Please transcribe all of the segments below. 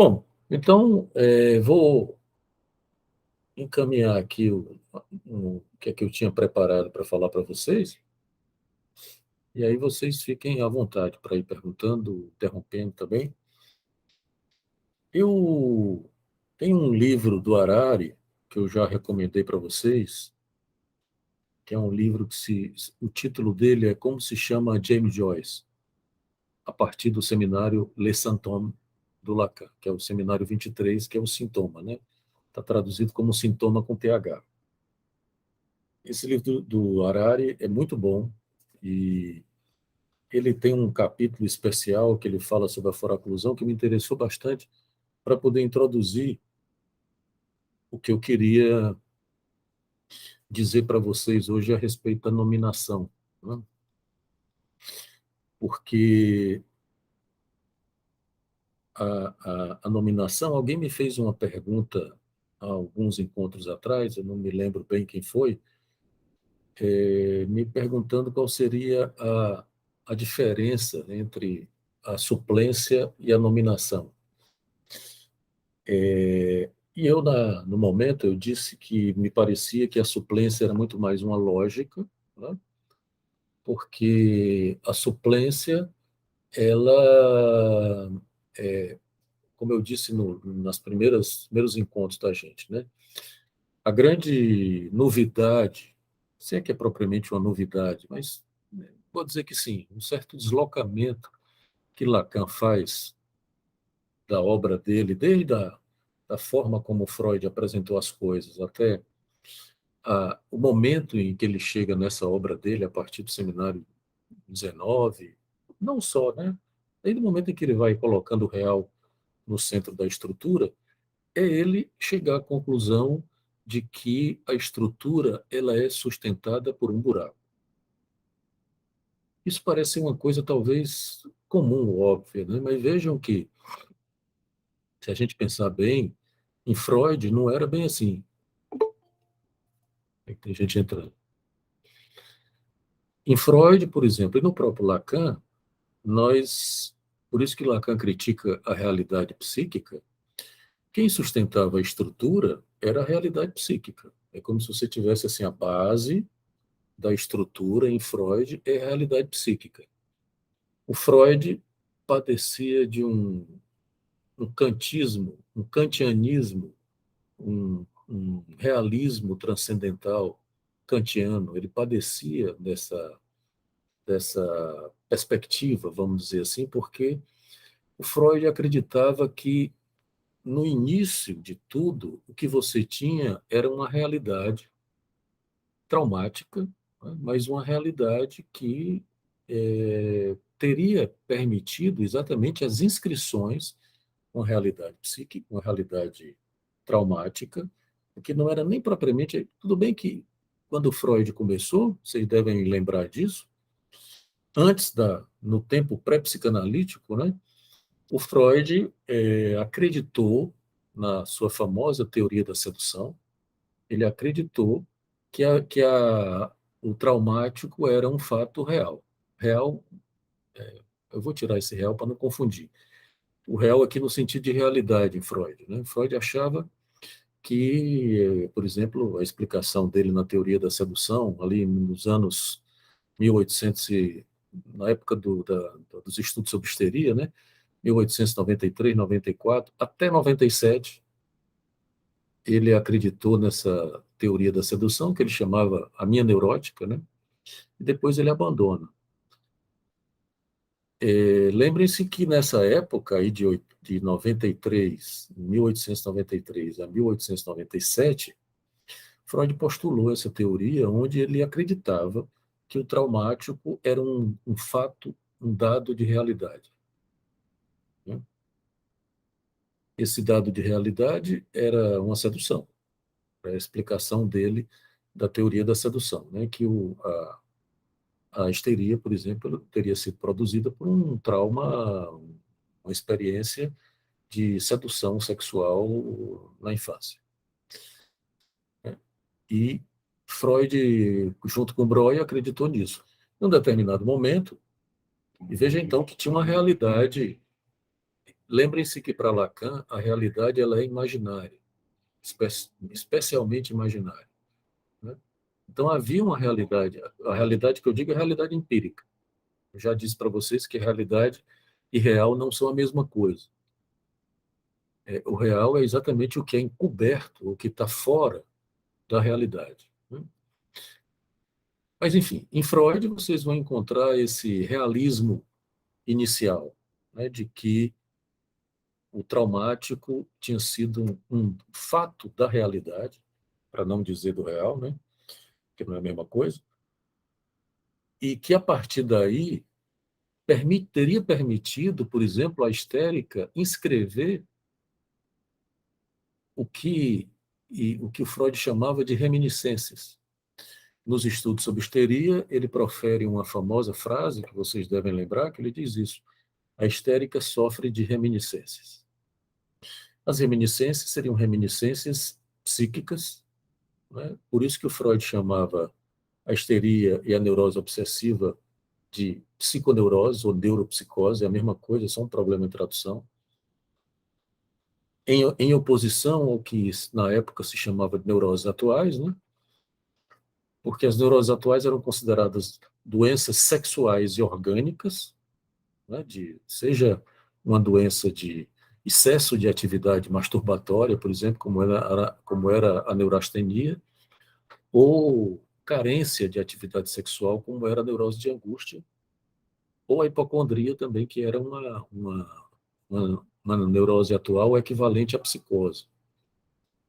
Bom, então, vou encaminhar aqui o que é que eu tinha preparado para falar para vocês, e aí vocês fiquem à vontade para ir perguntando, interrompendo também. Eu tenho um livro do Harari, que eu já recomendei para vocês, que é um livro o título dele é Como se chama James Joyce, a partir do seminário Les Symptômes do Lacan, que é o seminário 23, que é o sintoma, né? Está traduzido como sintoma com TH. Esse livro do Harari é muito bom e ele tem um capítulo especial que ele fala sobre a foraclusão que me interessou bastante para poder introduzir o que eu queria dizer para vocês hoje a respeito da nominação, né? Porque a nominação, alguém me fez uma pergunta há alguns encontros atrás, eu não me lembro bem quem foi, me perguntando qual seria a diferença entre a suplência e a nominação. E eu, no momento, eu disse que me parecia que a suplência era muito mais uma lógica, né? Porque a suplência, ela, como eu disse nas primeiros encontros da gente, né? A grande novidade, se é que é propriamente uma novidade, mas vou dizer que sim, um certo deslocamento que Lacan faz da obra dele, desde da forma como Freud apresentou as coisas até o momento em que ele chega nessa obra dele, a partir do seminário 19, não só, né? Desde o momento em que ele vai colocando o real no centro da estrutura, é ele chegar à conclusão de que a estrutura ela é sustentada por um buraco. Isso parece uma coisa talvez comum, óbvia, né? Mas vejam que, se a gente pensar bem, em Freud não era bem assim. Tem gente entrando. Em Freud, por exemplo, e no próprio Lacan, por isso que Lacan critica a realidade psíquica, quem sustentava a estrutura era a realidade psíquica. É como se você tivesse assim a base da estrutura em Freud é a realidade psíquica. O Freud padecia de um kantismo, um kantianismo, um realismo transcendental kantiano. Ele padecia dessa perspectiva, vamos dizer assim, porque o Freud acreditava que no início de tudo, o que você tinha era uma realidade traumática, né, mas uma realidade que teria permitido exatamente as inscrições, uma realidade psíquica, uma realidade traumática, que não era nem propriamente. Tudo bem que, quando Freud começou, vocês devem lembrar disso, no tempo pré-psicanalítico, né, o Freud acreditou na sua famosa teoria da sedução, ele acreditou o traumático era um fato real. Real, eu vou tirar esse real para não confundir. O real aqui no sentido de realidade em Freud, né? Freud achava que, por exemplo, a explicação dele na teoria da sedução, ali nos anos 1800, na época dos estudos sobre histeria, né? 1893, 94, até 97, ele acreditou nessa teoria da sedução, que ele chamava a minha neurótica, né? E depois ele abandona. Lembrem-se que nessa época aí de 93, 1893 a 1897, Freud postulou essa teoria onde ele acreditava que o traumático era um fato, um dado de realidade, né? Esse dado de realidade era uma sedução, a explicação dele da teoria da sedução, né? Que a histeria, por exemplo, teria sido produzida por um trauma, uma experiência de sedução sexual na infância, né? E Freud, junto com Breuer, acreditou nisso. Em um determinado momento, e veja então que tinha uma realidade lembrem-se que para Lacan a realidade ela é imaginária, especialmente imaginária, né? Então havia uma realidade, a realidade que eu digo é a realidade empírica. Eu já disse para vocês que realidade e real não são a mesma coisa. O real é exatamente o que é encoberto, o que está fora da realidade, né? Mas, enfim, em Freud vocês vão encontrar esse realismo inicial, né, de que o traumático tinha sido um fato da realidade, para não dizer do real, né, que não é a mesma coisa, e que a partir daí teria permitido, por exemplo, a histérica inscrever o que, o que o Freud chamava de reminiscências. Nos estudos sobre histeria, ele profere uma famosa frase que vocês devem lembrar, que ele diz isso: a histérica sofre de reminiscências. As reminiscências seriam reminiscências psíquicas, né? Por isso que o Freud chamava a histeria e a neurose obsessiva de psiconeurose ou neuropsicose, é a mesma coisa, só um problema em tradução. Em oposição ao que na época se chamava de neuroses atuais, né? Porque as neuroses atuais eram consideradas doenças sexuais e orgânicas, né? Seja uma doença de excesso de atividade masturbatória, por exemplo, como era a neurastenia, ou carência de atividade sexual, como era a neurose de angústia, ou a hipocondria também, que era uma neurose atual equivalente à psicose.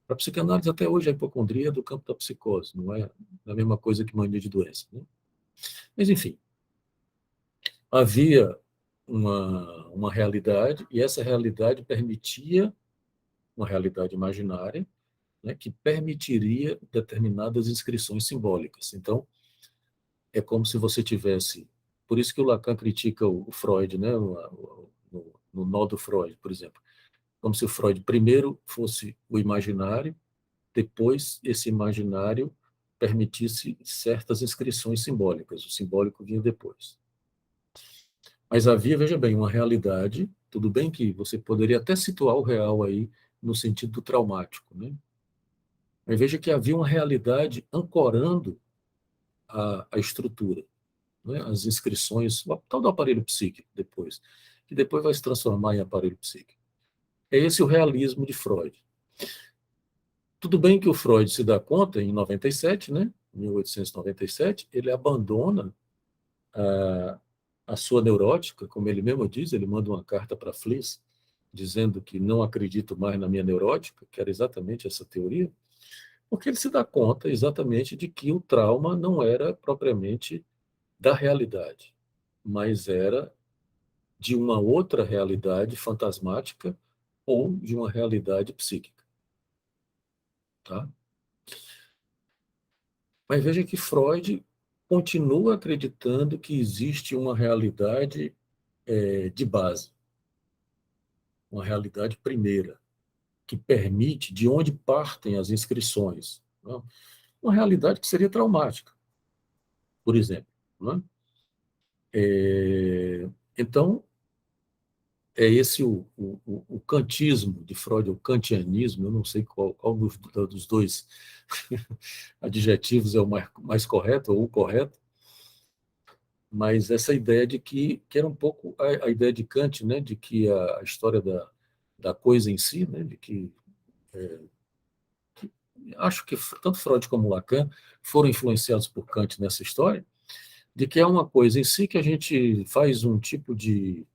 Para a psicanálise, até hoje, a hipocondria é do campo da psicose, não é a mesma coisa que mania de doença, né? Mas, enfim, havia uma realidade, e essa realidade permitia, uma realidade imaginária, né, que permitiria determinadas inscrições simbólicas. Então, é como se você tivesse. Por isso que o Lacan critica o Freud, né, no nó do Freud, por exemplo. Como se o Freud primeiro fosse o imaginário, depois esse imaginário permitisse certas inscrições simbólicas. O simbólico vinha depois. Mas havia, veja bem, uma realidade. Tudo bem que você poderia até situar o real aí no sentido do traumático, né? Mas veja que havia uma realidade ancorando a estrutura, né? As inscrições, o tal do aparelho psíquico depois, que depois vai se transformar em aparelho psíquico. É esse o realismo de Freud. Tudo bem que o Freud se dá conta em 97, né? 1897, ele abandona a sua neurótica, como ele mesmo diz, ele manda uma carta para Fliss, dizendo que não acredito mais na minha neurótica, que era exatamente essa teoria, porque ele se dá conta exatamente de que o trauma não era propriamente da realidade, mas era de uma outra realidade fantasmática ou de uma realidade psíquica, tá? Mas veja que Freud continua acreditando que existe uma realidade de base, uma realidade primeira, que permite de onde partem as inscrições, né? Uma realidade que seria traumática, por exemplo, né? Então, é esse o kantismo de Freud, o kantianismo, eu não sei qual dos dois adjetivos é o mais correto ou o correto, mas essa ideia de que era um pouco a ideia de Kant, né, de que a história da coisa em si, né, de que acho que tanto Freud como Lacan foram influenciados por Kant nessa história, de que é uma coisa em si que a gente faz um tipo de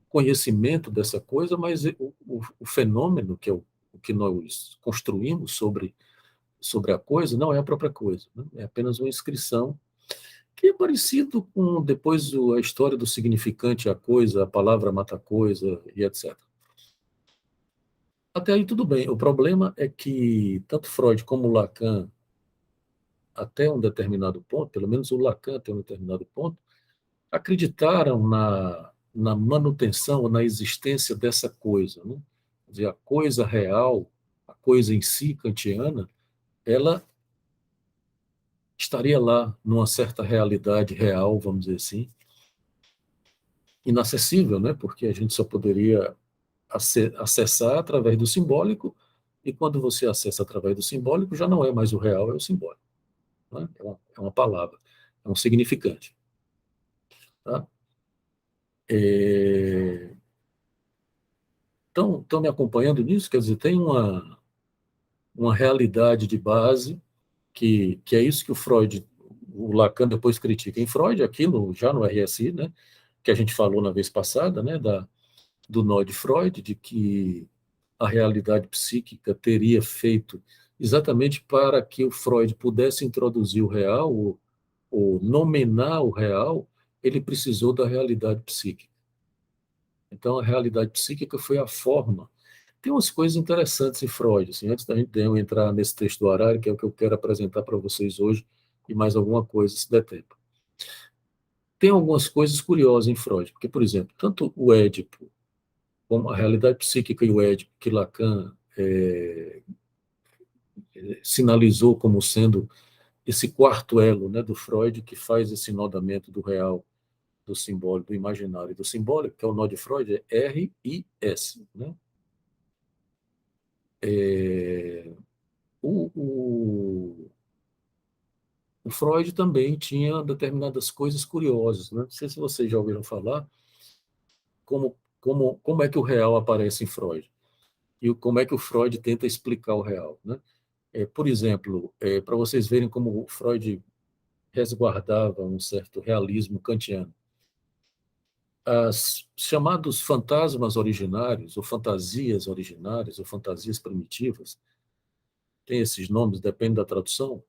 conhecimento dessa coisa, mas o fenômeno, que é o que nós construímos sobre a coisa, não é a própria coisa, né? É apenas uma inscrição, que é parecido com depois a história do significante, a coisa, a palavra mata a coisa, e etc. Até aí tudo bem. O problema é que tanto Freud como Lacan, até um determinado ponto, pelo menos o Lacan até um determinado ponto, acreditaram na manutenção, na existência dessa coisa, né? Quer dizer, a coisa real, a coisa em si, kantiana, ela estaria lá numa certa realidade real, vamos dizer assim, inacessível, né? Porque a gente só poderia acessar através do simbólico, e quando você acessa através do simbólico, já não é mais o real, é o simbólico. Né? É uma palavra, é um significante. Tá? É, estão me acompanhando nisso? Quer dizer, tem uma realidade de base que é isso que o Lacan depois critica em Freud, aqui já no RSI, né, que a gente falou na vez passada, né, do nó de Freud, de que a realidade psíquica teria feito exatamente para que o Freud pudesse introduzir o real, ou nomenar o real, ele precisou da realidade psíquica. Então, a realidade psíquica foi a forma. Tem umas coisas interessantes em Freud, assim, antes da gente entrar nesse texto do Harari, que é o que eu quero apresentar para vocês hoje, e mais alguma coisa, se der tempo. Tem algumas coisas curiosas em Freud, porque, por exemplo, tanto o Édipo, como a realidade psíquica e o Édipo, que Lacan sinalizou como sendo esse quarto elo, né, do Freud, que faz esse nodamento do real, do simbólico, do imaginário e do simbólico, que é o nó de Freud, é R e S. Né? É, o, o, o Freud também tinha determinadas coisas curiosas. Né? Não sei se vocês já ouviram falar como é que o real aparece em Freud e como é que o Freud tenta explicar o real. Né? Por exemplo, para vocês verem como o Freud resguardava um certo realismo kantiano. As chamados fantasmas originários, ou fantasias primitivas, tem esses nomes, depende da tradução,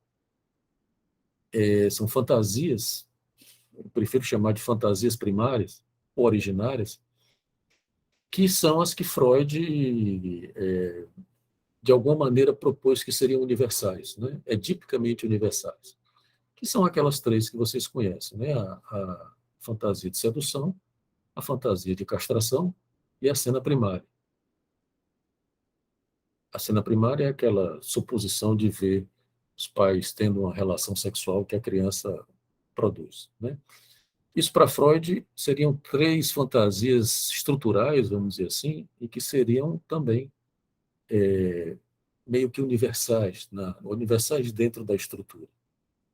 são fantasias, eu prefiro chamar de fantasias primárias ou originárias, que são as que Freud, de alguma maneira, propôs que seriam universais, né? Edipicamente universais, que são aquelas três que vocês conhecem, né? A fantasia de sedução, a fantasia de castração e a cena primária. A cena primária é aquela suposição de ver os pais tendo uma relação sexual que a criança produz, né? Isso para Freud seriam três fantasias estruturais, vamos dizer assim, e que seriam também meio que universais dentro da estrutura.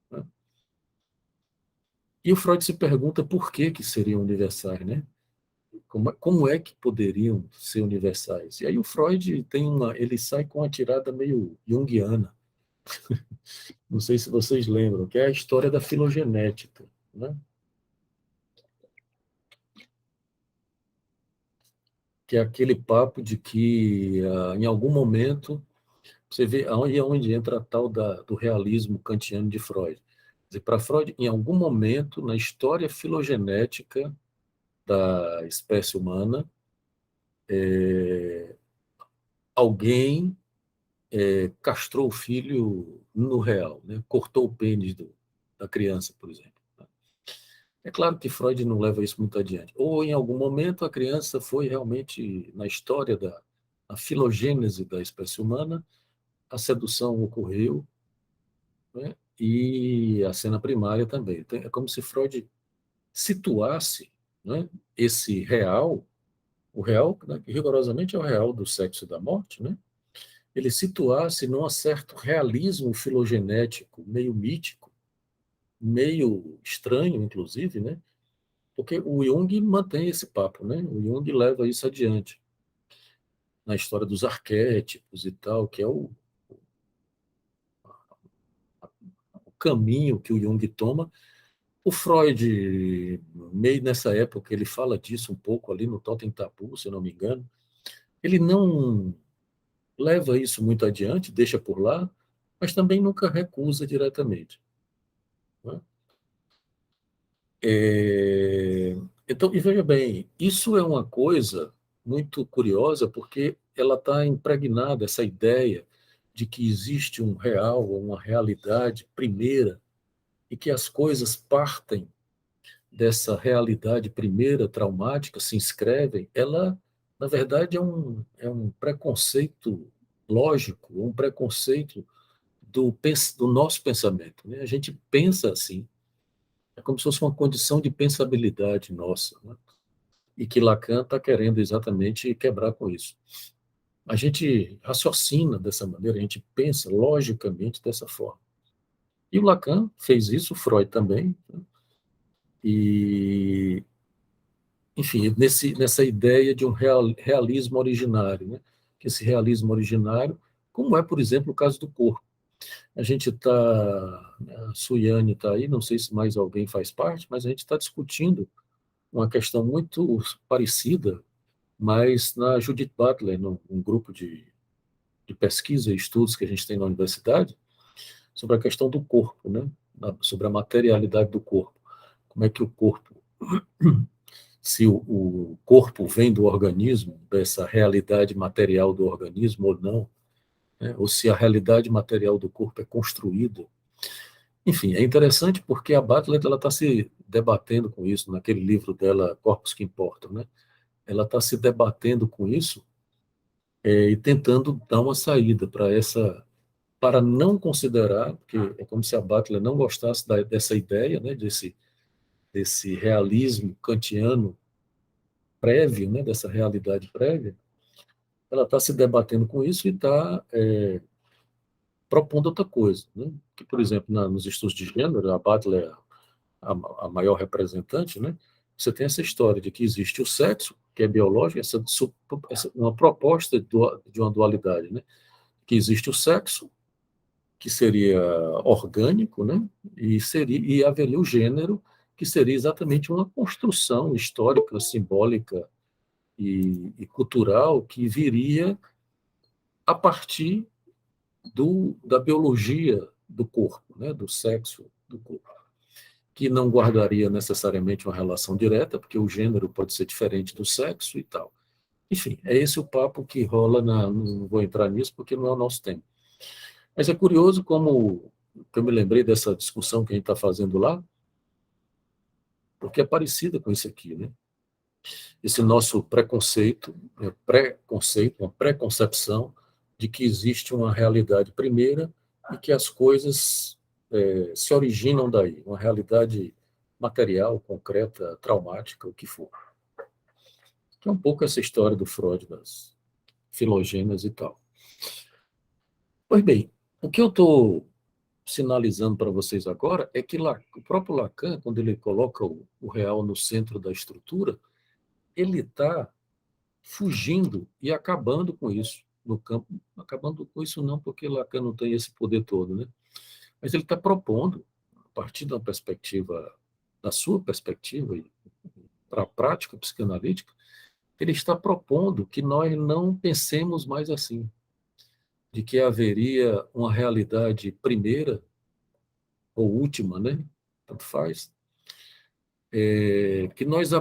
Né? E o Freud se pergunta por que seriam universais, né? Como é que poderiam ser universais? E aí o Freud ele sai com uma tirada meio junguiana. Não sei se vocês lembram, que é a história da filogenética, né? Que é aquele papo de que, em algum momento, você vê onde entra a tal do realismo kantiano de Freud. Quer dizer, para Freud, em algum momento na história filogenética da espécie humana, alguém castrou o filho no real, né? Cortou o pênis da criança, por exemplo. É claro que Freud não leva isso muito adiante. Ou, em algum momento, a criança foi realmente, na história da a filogênese da espécie humana, a sedução ocorreu, né? E a cena primária também. Então, é como se Freud situasse, né, esse real, o real, né, que rigorosamente é o real do sexo e da morte, né? Ele situasse num certo realismo filogenético, meio mítico, meio estranho, inclusive, né? Porque o Jung mantém esse papo, né? O Jung leva isso adiante na história dos arquétipos e tal, que é o caminho que o Jung toma. O Freud, meio nessa época, ele fala disso um pouco ali no Totem Tabu, se eu não me engano. Ele não leva isso muito adiante, deixa por lá, mas também nunca recusa diretamente. Né? É, então, e veja bem, isso é uma coisa muito curiosa, porque ela está impregnada, essa ideia de que existe um real, ou uma realidade primeira, e que as coisas partem dessa realidade primeira, traumática, se inscrevem, ela, na verdade, é um preconceito lógico, um preconceito do nosso pensamento. Né? A gente pensa assim, é como se fosse uma condição de pensabilidade nossa. Né? e que Lacan está querendo exatamente quebrar com isso. A gente raciocina dessa maneira, a gente pensa logicamente dessa forma. E o Lacan fez isso, o Freud também, né? E, enfim, nessa ideia de um realismo originário, né? Que esse realismo originário, como é, por exemplo, o caso do corpo. A gente está, a Suiane está aí, não sei se mais alguém faz parte, mas a gente está discutindo uma questão muito parecida, mas na Judith Butler, num grupo de pesquisa e estudos que a gente tem na universidade, sobre a questão do corpo, né? Sobre a materialidade do corpo. Como é que o corpo, se o corpo vem do organismo, dessa realidade material do organismo ou não, né? Ou se a realidade material do corpo é construída. Enfim, é interessante porque a Butler está se debatendo com isso, naquele livro dela, Corpos que Importam, né? Ela está se debatendo com isso e tentando dar uma saída para não considerar, porque é como se a Butler não gostasse dessa ideia, né, desse realismo kantiano prévio, né, dessa realidade prévia. Ela está se debatendo com isso e está propondo outra coisa, né? Que, por exemplo, nos estudos de gênero, a Butler é a maior representante, né? Você tem essa história de que existe o sexo, que é biológico, uma proposta de uma dualidade, né? Que existe o sexo, que seria orgânico, né? E haveria o gênero, que seria exatamente uma construção histórica, simbólica e cultural que viria a partir da biologia do corpo, né? Do sexo do corpo, que não guardaria necessariamente uma relação direta, porque o gênero pode ser diferente do sexo e tal. Enfim, é esse o papo que rola não vou entrar nisso porque não é o nosso tempo. Mas é curioso como eu me lembrei dessa discussão que a gente está fazendo lá, porque é parecida com isso aqui, né? Esse nosso preconceito, uma preconcepção de que existe uma realidade primeira e que as coisas se originam daí, uma realidade material, concreta, traumática, o que for. Que é um pouco essa história do Freud, das filogênias e tal. Pois bem, o que eu estou sinalizando para vocês agora é que o próprio Lacan, quando ele coloca o real no centro da estrutura, ele está fugindo e acabando com isso no campo. Acabando com isso não, porque Lacan não tem esse poder todo, né? Mas ele está propondo, a partir da perspectiva, da sua perspectiva, para a prática psicanalítica, ele está propondo que nós não pensemos mais assim, de que haveria uma realidade primeira ou última, né? Tanto faz, que nós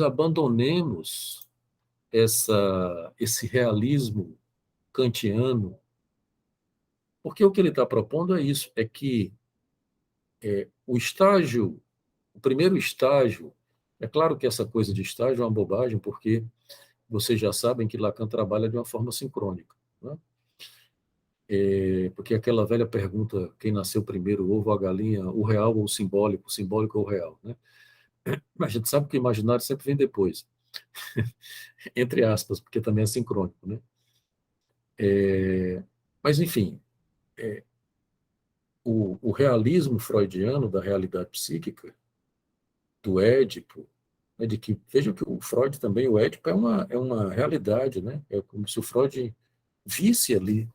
abandonemos esse realismo kantiano, porque o que ele está propondo é isso, é que o primeiro estágio, é claro que essa coisa de estágio é uma bobagem, porque vocês já sabem que Lacan trabalha de uma forma sincrônica, né? Porque aquela velha pergunta, quem nasceu primeiro, o ovo ou a galinha, o real ou o simbólico ou o real, né? Mas a gente sabe que o imaginário sempre vem depois, entre aspas, porque também é sincrônico, né? Mas, enfim, o realismo freudiano da realidade psíquica, do Édipo, né, de que, veja que o Freud também, o Édipo é uma realidade, né? É como se o Freud visse ali.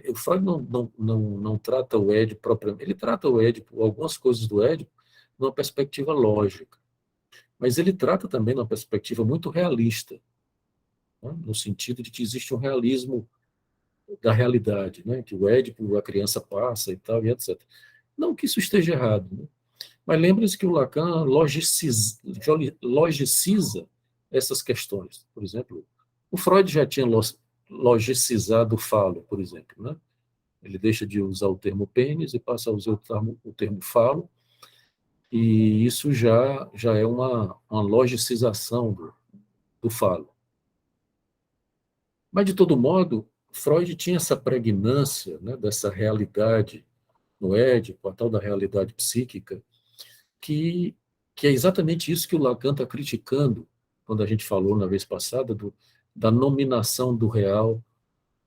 O Freud não trata o Édipo propriamente, ele trata o Édipo, algumas coisas do Édipo, numa perspectiva lógica, mas ele trata também numa perspectiva muito realista, né? No sentido de que existe um realismo da realidade, né? Que o Édipo, a criança passa e tal, e etc. Não que isso esteja errado, né? Mas lembre-se que o Lacan logiciza essas questões. Por exemplo, o Freud já tinha logicizado o falo, por exemplo, né? Ele deixa de usar o termo pênis e passa a usar o termo falo, e isso já é uma logicização do falo. Mas, de todo modo, Freud tinha essa pregnância, né, dessa realidade no Édipo, a tal da realidade psíquica, que que é exatamente isso que o Lacan está criticando, quando a gente falou na vez passada da nominação do real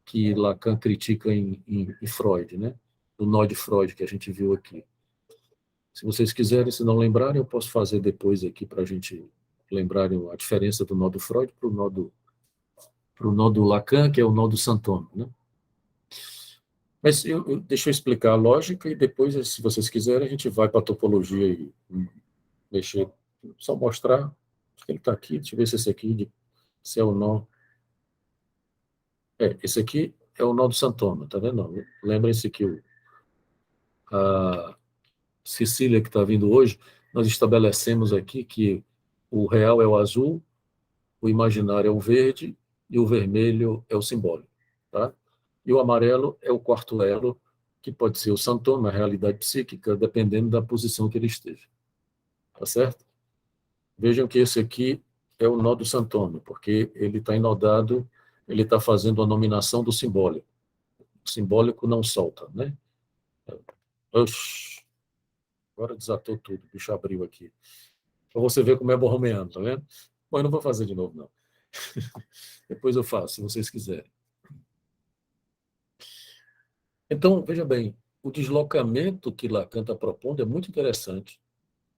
que Lacan critica em Freud, né? Do nó de Freud que a gente viu aqui. Se vocês quiserem, se não lembrarem, eu posso fazer depois aqui para a gente lembrarem a diferença do nó do Freud para o nó do Lacan, que é o nó do Santônio, né? Mas deixa eu explicar a lógica e depois, se vocês quiserem, a gente vai para a topologia e mexer. Só mostrar. Acho que ele está aqui. Deixa eu ver se esse aqui se é o nó. Esse aqui é o nó do Santônio, tá vendo? Lembrem-se que a Cecília, que está vindo hoje, nós estabelecemos aqui que o real é o azul, o imaginário é o verde e o vermelho é o simbólico, tá? E o amarelo é o quarto elo, que pode ser o Santônio, na realidade psíquica, dependendo da posição que ele esteja, tá certo? Vejam que esse aqui é o nó do Santônio, porque ele está inodado, ele está fazendo a nominação do simbólico. O simbólico não solta, né? Oxi, agora desatou tudo, o bicho abriu aqui. Para você ver como é borromeano, tá vendo? Bom, eu não vou fazer de novo, não. Depois eu faço, se vocês quiserem. Então, veja bem, o deslocamento que Lacan está propondo é muito interessante.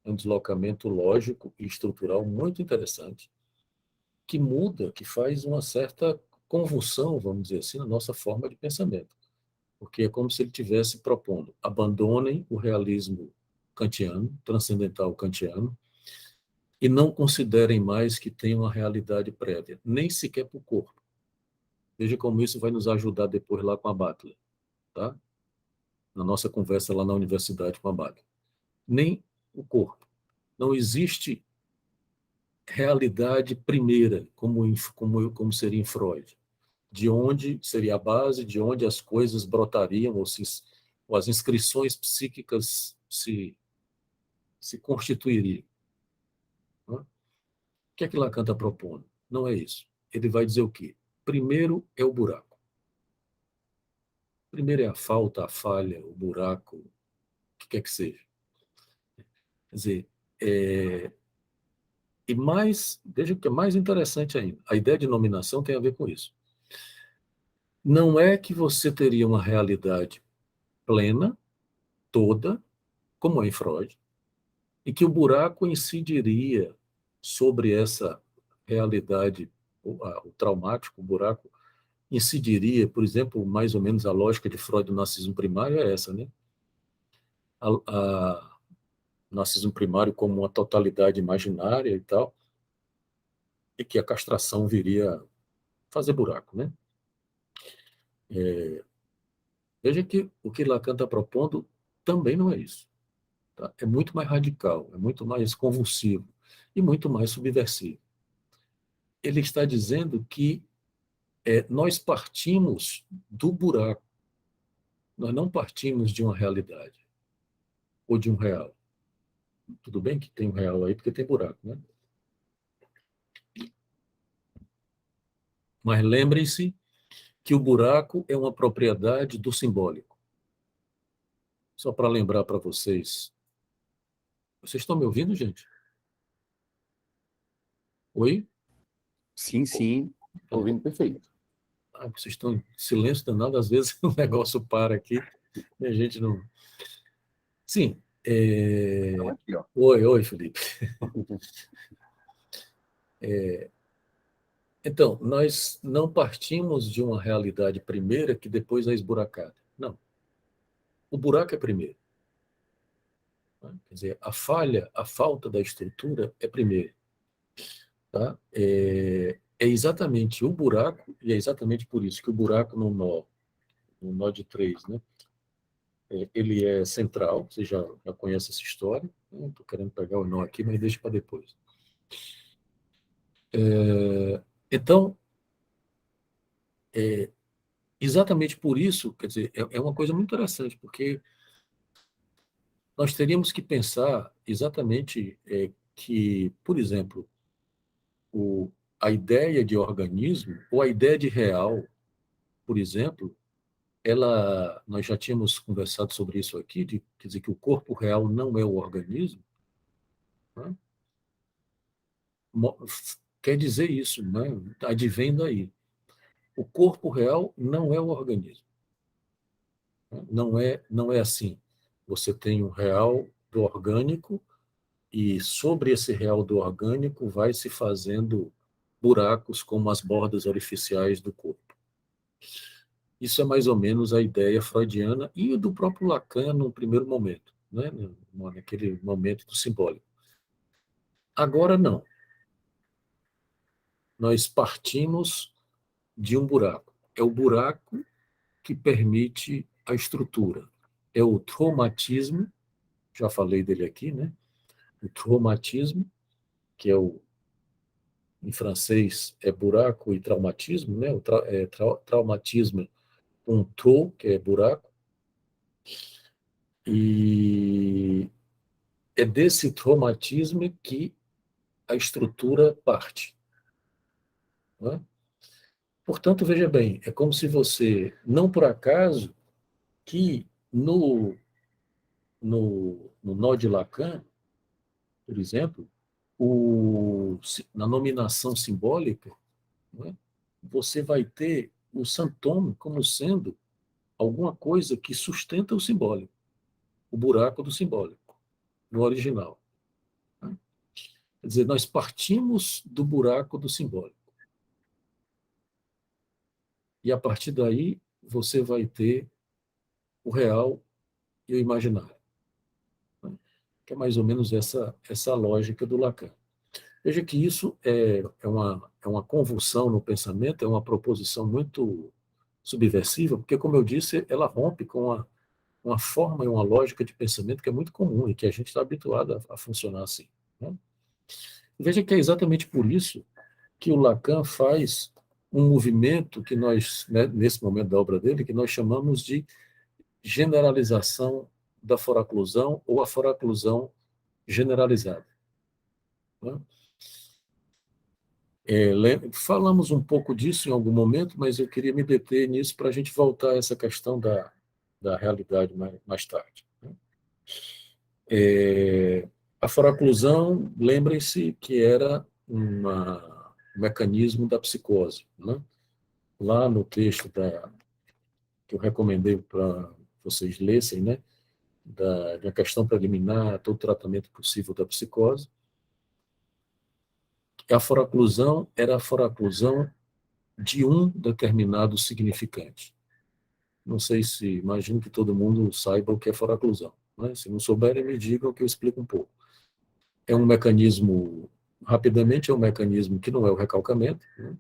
É um deslocamento lógico e estrutural muito interessante, que muda, que faz uma certa convulsão, vamos dizer assim, na nossa forma de pensamento. Porque é como se ele estivesse propondo: abandonem o realismo kantiano, transcendental kantiano, e não considerem mais que tem uma realidade prévia, nem sequer para o corpo. Veja como isso vai nos ajudar depois lá com a Butler, tá? Na nossa conversa lá na universidade com a Butler. Nem o corpo. Não existe realidade primeira, como seria em Freud, de onde seria a base, de onde as coisas brotariam, ou as inscrições psíquicas se constituiriam. Né? O que é que Lacan está propondo? Não é isso. Ele vai dizer o quê? Primeiro é o buraco. Primeiro é a falta, a falha, o buraco, o que quer que seja. Quer dizer, e mais, veja o que é mais interessante ainda, a ideia de nominação tem a ver com isso. Não é que você teria uma realidade plena, toda, como é em Freud, e que o buraco incidiria sobre essa realidade, o traumático, o buraco incidiria, por exemplo, mais ou menos a lógica de Freud do narcisismo primário é essa, né? O narcisismo primário como uma totalidade imaginária e tal, e que a castração viria fazer buraco, né? Veja que o que Lacan está propondo também não é isso. Tá? É muito mais radical, é muito mais convulsivo e muito mais subversivo. Ele está dizendo que nós partimos do buraco, nós não partimos de uma realidade ou de um real. Tudo bem que tem um real aí porque tem buraco, né? Mas lembrem-se que o buraco é uma propriedade do simbólico. Só para lembrar para vocês. Vocês estão me ouvindo, gente? Oi? Sim, sim. Estou ouvindo perfeito. Vocês estão em silêncio danado, às vezes o negócio para aqui e a gente não. Sim. Aqui, ó. Oi, Felipe. Então, nós não partimos de uma realidade primeira que depois é esburacada. Não. O buraco é primeiro. Tá? Quer dizer, a falha, a falta da estrutura é primeiro. Tá? É exatamente o buraco, e é exatamente por isso que o buraco no nó de três, né? Ele é central, você já conhece essa história. Estou querendo pegar o nó aqui, mas deixa para depois. Então, exatamente por isso, quer dizer, é uma coisa muito interessante, porque nós teríamos que pensar exatamente que, por exemplo, a ideia de organismo, ou a ideia de real, por exemplo, nós já tínhamos conversado sobre isso aqui, quer dizer, que o corpo real não é o organismo, né? Quer dizer isso, né? Advém daí. O corpo real não é o organismo. Não é assim. Você tem o real do orgânico e sobre esse real do orgânico vai se fazendo buracos como as bordas artificiais do corpo. Isso é mais ou menos a ideia freudiana e do próprio Lacan no primeiro momento, né? Naquele momento do simbólico. Agora não. Nós partimos de um buraco. É o buraco que permite a estrutura. É o traumatismo, já falei dele aqui, né? O traumatismo, que em francês é buraco e traumatismo, né? Traumatismo com trou, que é buraco, e é desse traumatismo que a estrutura parte. Né? Portanto, veja bem, é como se você, não por acaso, que no nó de Lacan, por exemplo, na nominação simbólica, né, você vai ter o santoma como sendo alguma coisa que sustenta o simbólico, o buraco do simbólico, no original. Né? Quer dizer, nós partimos do buraco do simbólico. E a partir daí, você vai ter o real e o imaginário. Né? Que é mais ou menos essa lógica do Lacan. Veja que isso é uma convulsão no pensamento, é uma proposição muito subversiva, porque, como eu disse, ela rompe com uma forma e uma lógica de pensamento que é muito comum e que a gente está habituado a funcionar assim. Né? Veja que é exatamente por isso que o Lacan faz um movimento que nós, né, nesse momento da obra dele, que nós chamamos de generalização da foraclusão ou a foraclusão generalizada. Né? Falamos um pouco disso em algum momento, mas eu queria me deter nisso para a gente voltar a essa questão da realidade mais tarde. Né? A foraclusão, lembrem-se que era um mecanismo da psicose. Né? Lá no texto que eu recomendei para vocês lessem, né? Da questão preliminar, todo o tratamento possível da psicose, a foraclusão era a foraclusão de um determinado significante. Não sei se, imagino que todo mundo saiba o que é foraclusão. Né? Se não souberem, me digam que eu explico um pouco. É um mecanismo, rapidamente, é um mecanismo que não é o recalcamento, né?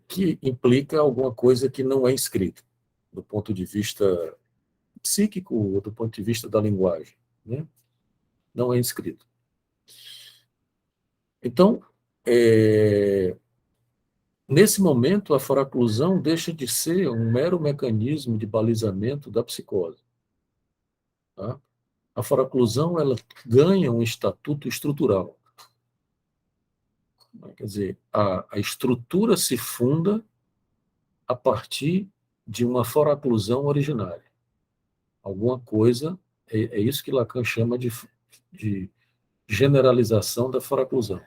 Que implica alguma coisa que não é escrita, do ponto de vista psíquico ou do ponto de vista da linguagem. Né? Não é escrito. Então, nesse momento, a foraclusão deixa de ser um mero mecanismo de balizamento da psicose. Tá? A foraclusão ela ganha um estatuto estrutural. Quer dizer, a estrutura se funda a partir de uma foraclusão originária. Alguma coisa, é isso que Lacan chama de generalização da foraclusão.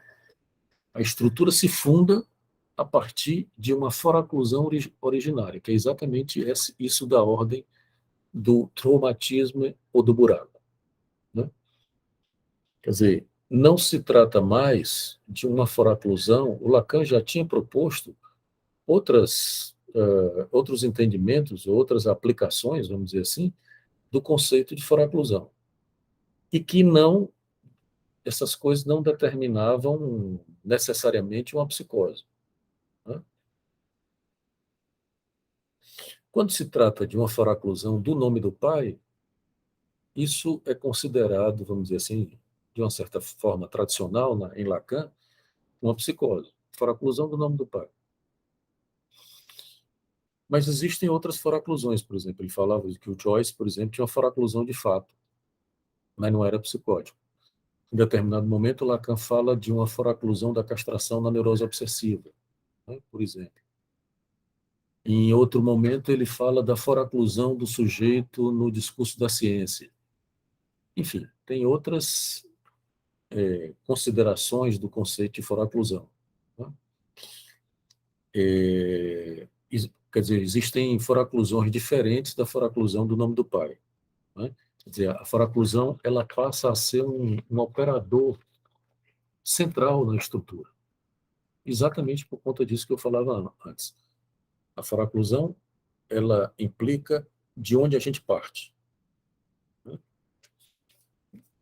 A estrutura se funda a partir de uma foraclusão originária, que é exatamente isso da ordem do traumatismo ou do buraco. Né? Quer dizer, não se trata mais de uma foraclusão. O Lacan já tinha proposto outros entendimentos, outras aplicações, vamos dizer assim, do conceito de foraclusão. E que essas coisas não determinavam necessariamente uma psicose. Né? Quando se trata de uma foraclusão do nome do pai, isso é considerado, vamos dizer assim, de uma certa forma tradicional em Lacan, uma psicose. Foraclusão do nome do pai. Mas existem outras foraclusões, por exemplo. Ele falava que o Joyce, por exemplo, tinha uma foraclusão de fato, mas não era psicótico. Em determinado momento, Lacan fala de uma foraclusão da castração na neurose obsessiva, né, por exemplo. Em outro momento, ele fala da foraclusão do sujeito no discurso da ciência. Enfim, tem outras considerações do conceito de foraclusão. Né? Quer dizer, existem foraclusões diferentes da foraclusão do nome do pai. Né? Quer dizer, a foraclusão ela passa a ser um operador central na estrutura, exatamente por conta disso que eu falava antes. A foraclusão ela implica de onde a gente parte, né?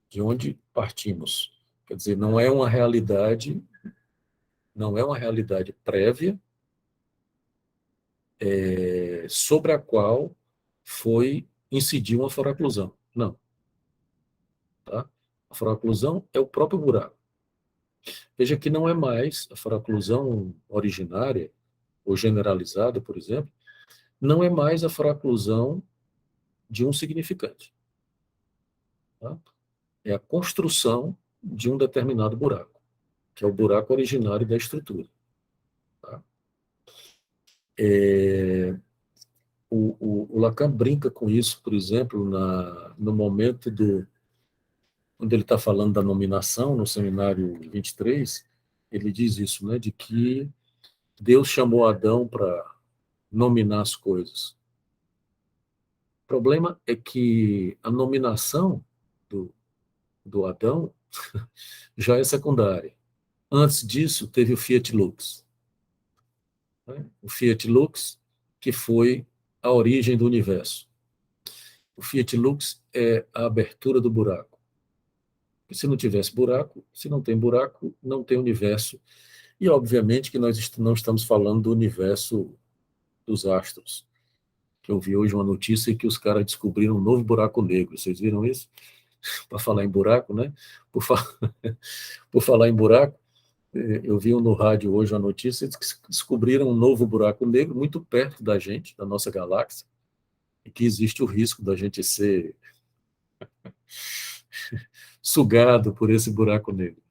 De onde partimos. Quer dizer, não é uma realidade prévia sobre a qual foi incidir uma foraclusão. Não. Tá? A foraclusão é o próprio buraco. Veja que não é mais a foraclusão originária ou generalizada, por exemplo, não é mais a foraclusão de um significante. Tá? É a construção de um determinado buraco, que é o buraco originário da estrutura. Tá? O Lacan brinca com isso, por exemplo, no momento quando ele está falando da nominação, no seminário 23, ele diz isso, né, de que Deus chamou Adão para nominar as coisas. O problema é que a nominação do Adão já é secundária. Antes disso, teve o Fiat Lux. Né? O Fiat Lux, que foi a origem do universo. O Fiat Lux é a abertura do buraco. E se não tivesse buraco, se não tem buraco, não tem universo. E, obviamente, que nós não estamos falando do universo dos astros. Que eu vi hoje uma notícia que os caras descobriram um novo buraco negro. Vocês viram isso? Para falar em buraco, né? Por, fa... Por falar em buraco, eu vi no rádio hoje uma notícia de que descobriram um novo buraco negro muito perto da gente, da nossa galáxia, e que existe o risco da gente ser sugado por esse buraco negro.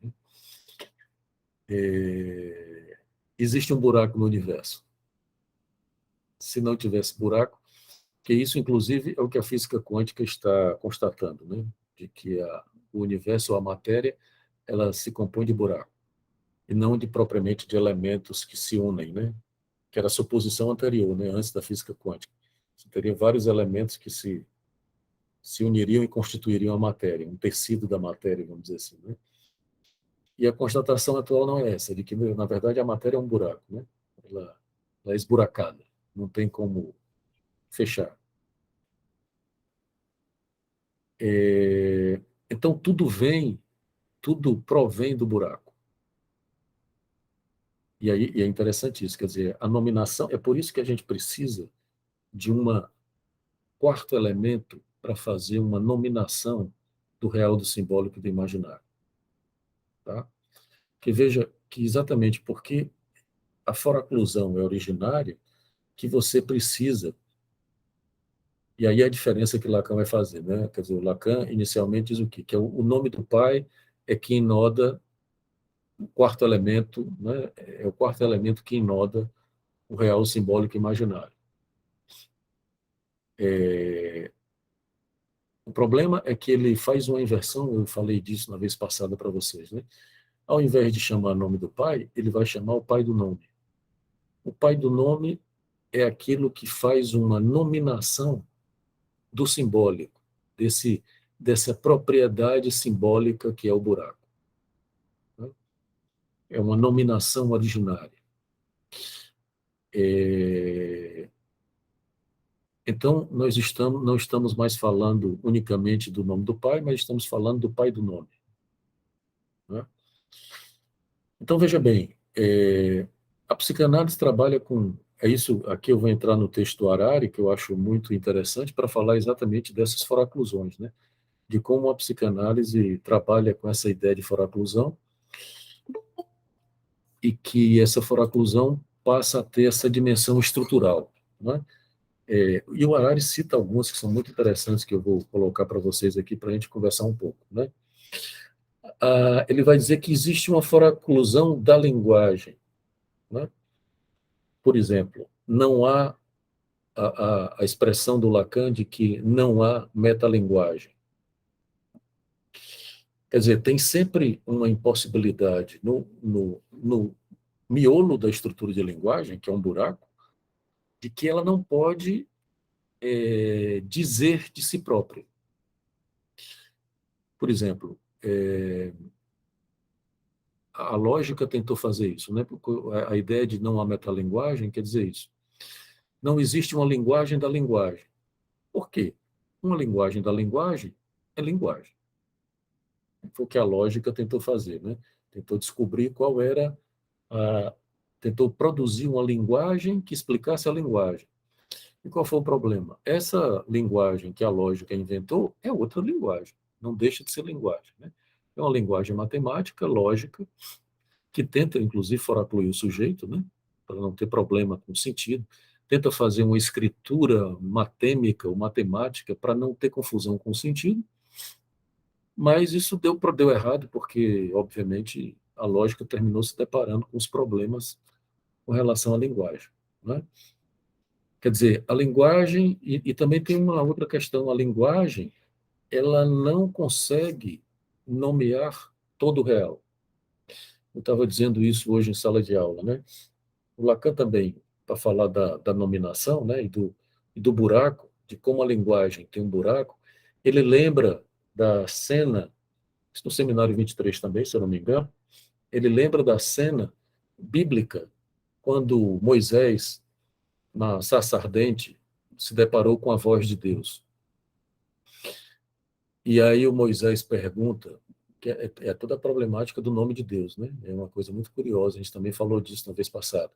Existe um buraco no universo. Se não tivesse buraco, que isso, inclusive, é o que a física quântica está constatando, né? De que o universo, ou a matéria, ela se compõe de buraco, e não propriamente de elementos que se unem, né? Que era a suposição anterior, né? Antes da física quântica. Você teria vários elementos que se uniriam e constituiriam a matéria, um tecido da matéria, vamos dizer assim, né? E a constatação atual não é essa, de que, na verdade, a matéria é um buraco, né? Ela é esburacada, não tem como fechar. Então, tudo provém do buraco. E aí é interessante isso, quer dizer, a nominação, é por isso que a gente precisa de um quarto elemento para fazer uma nominação do real, do simbólico e do imaginário. Tá? Que veja que exatamente porque a foraclusão é originária, que você precisa, e aí é a diferença que Lacan vai fazer, né? Quer dizer, o Lacan inicialmente diz o quê? Que é o nome do pai é que inoda o quarto elemento, né? É o quarto elemento que inoda o real, o simbólico e imaginário. O problema é que ele faz uma inversão, eu falei disso na vez passada para vocês, né? Ao invés de chamar o nome do pai, ele vai chamar o pai do nome. O pai do nome é aquilo que faz uma nominação do simbólico, dessa propriedade simbólica que é o buraco. Né? É uma nominação originária. Então, nós não estamos mais falando unicamente do nome do pai, mas estamos falando do pai do nome. Né? Então, veja bem, a psicanálise trabalha com... É isso, aqui eu vou entrar no texto do Harari, que eu acho muito interessante, para falar exatamente dessas foraclusões, né? De como a psicanálise trabalha com essa ideia de foraclusão e que essa foraclusão passa a ter essa dimensão estrutural. Né? E o Harari cita algumas que são muito interessantes, que eu vou colocar para vocês aqui para a gente conversar um pouco. Né? Ele vai dizer que existe uma foraclusão da linguagem. Né? Por exemplo, não há a expressão do Lacan de que não há metalinguagem. Quer dizer, tem sempre uma impossibilidade no miolo da estrutura de linguagem, que é um buraco, de que ela não pode dizer de si própria. Por exemplo, a lógica tentou fazer isso, né? Porque a ideia de não há metalinguagem quer dizer isso. Não existe uma linguagem da linguagem. Por quê? Uma linguagem da linguagem é linguagem. Foi o que a lógica tentou fazer, né? Tentou descobrir qual era a... Tentou produzir uma linguagem que explicasse a linguagem. E qual foi o problema? Essa linguagem que a lógica inventou é outra linguagem, não deixa de ser linguagem, né? É uma linguagem matemática, lógica, que tenta, inclusive, foracluir o sujeito, né? Para não ter problema com o sentido, tenta fazer uma escritura matêmica ou matemática para não ter confusão com o sentido, mas isso deu errado, porque, obviamente, a lógica terminou se deparando com os problemas com relação à linguagem, né? Quer dizer, a linguagem, e também tem uma outra questão, a linguagem, ela não consegue nomear todo o real. Eu estava dizendo isso hoje em sala de aula, né? O Lacan também, para falar da nominação, né, e do buraco, de como a linguagem tem um buraco, ele lembra da cena, isso no seminário 23 também, se eu não me engano, ele lembra da cena bíblica, quando Moisés, na sarça ardente, se deparou com a voz de Deus. E aí o Moisés pergunta, que é toda a problemática do nome de Deus, né? É uma coisa muito curiosa, a gente também falou disso na vez passada,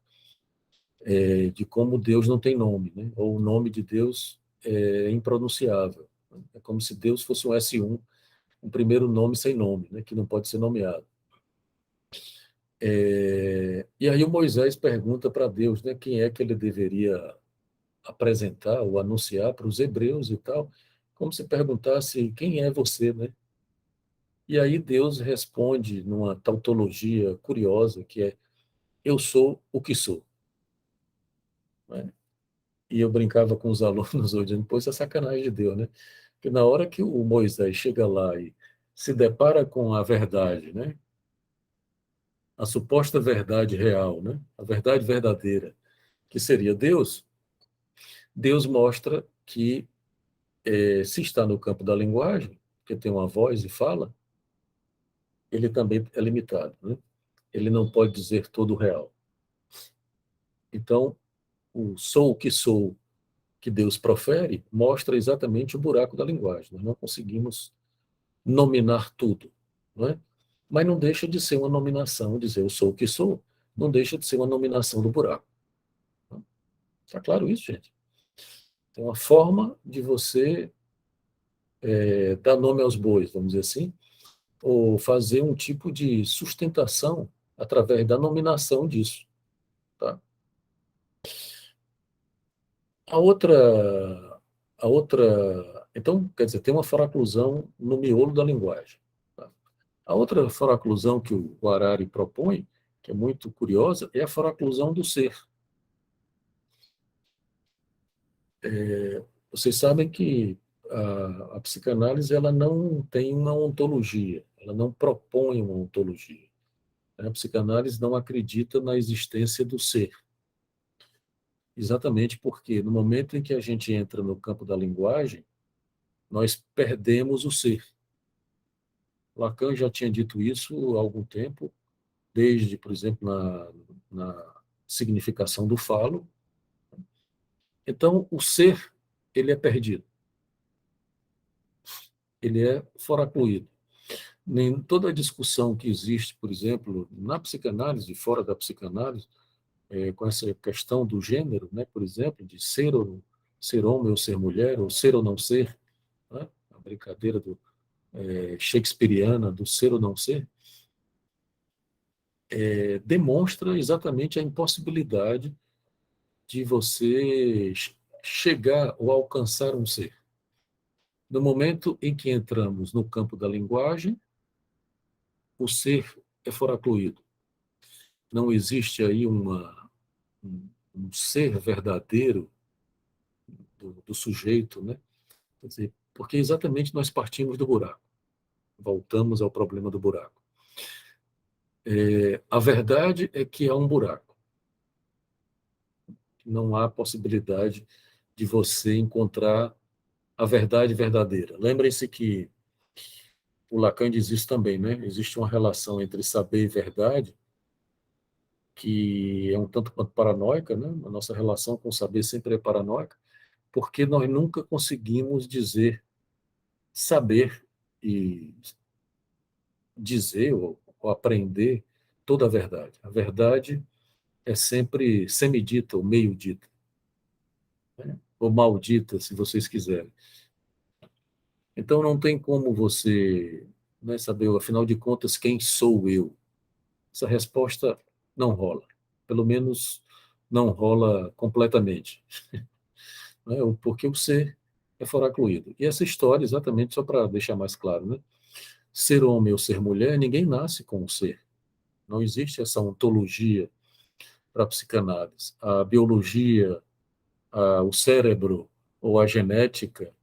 de como Deus não tem nome, né? Ou o nome de Deus é impronunciável. É como se Deus fosse um S1, um primeiro nome sem nome, né? Que não pode ser nomeado. E aí o Moisés pergunta para Deus, né? Quem é que ele deveria apresentar ou anunciar para os hebreus e tal, como se perguntasse quem é você, né? E aí Deus responde numa tautologia curiosa, que é eu sou o que sou, né? E eu brincava com os alunos hoje, dizendo, pô, isso é sacanagem de Deus, né? Porque na hora que o Moisés chega lá e se depara com a verdade, né? A suposta verdade real, né? A verdade verdadeira, que seria Deus, Deus mostra que se está no campo da linguagem, que tem uma voz e fala, ele também é limitado, né? Ele não pode dizer todo o real. Então, o sou o que sou que Deus profere mostra exatamente o buraco da linguagem. Nós não conseguimos nominar tudo, não é? Mas não deixa de ser uma nominação, dizer eu sou o que sou, não deixa de ser uma nominação do buraco. Está claro isso, gente? É uma forma de você dar nome aos bois, vamos dizer assim, ou fazer um tipo de sustentação através da nominação disso. Tá? A outra, então, quer dizer, tem uma foraclusão no miolo da linguagem. Tá? A outra foraclusão que o Harari propõe, que é muito curiosa, é a foraclusão do ser. Vocês sabem que a psicanálise ela não tem uma ontologia, ela não propõe uma ontologia. A psicanálise não acredita na existência do ser. Exatamente porque no momento em que a gente entra no campo da linguagem, nós perdemos o ser. Lacan já tinha dito isso há algum tempo, desde, por exemplo, na significação do falo. Então, o ser, ele é perdido, ele é foracluído. Nem toda a discussão que existe, por exemplo, na psicanálise, fora da psicanálise, com essa questão do gênero, né, por exemplo, de ser homem ou ser mulher, ou ser ou não ser, né, a brincadeira shakespeariana do ser ou não ser, demonstra exatamente a impossibilidade de você chegar ou alcançar um ser. No momento em que entramos no campo da linguagem, o ser é foracluído. Não existe aí um ser verdadeiro do sujeito, né? Quer dizer, porque exatamente nós partimos do buraco. Voltamos ao problema do buraco. A verdade é que há um buraco. Não há possibilidade de você encontrar a verdade verdadeira. Lembrem-se que o Lacan diz isso também, né? Existe uma relação entre saber e verdade que é um tanto quanto paranoica, né? A nossa relação com o saber sempre é paranoica, porque nós nunca conseguimos saber e dizer ou aprender toda a verdade. A verdade é sempre semidita ou meio dita, né? Ou maldita, se vocês quiserem. Então não tem como você, né, saber, afinal de contas, quem sou eu? Essa resposta não rola. Pelo menos não rola completamente, né? Porque o ser é foracluído. E essa história, exatamente, só para deixar mais claro, né? Ser homem ou ser mulher, ninguém nasce com o ser. Não existe essa ontologia para a psicanálise. A biologia, o cérebro ou a genética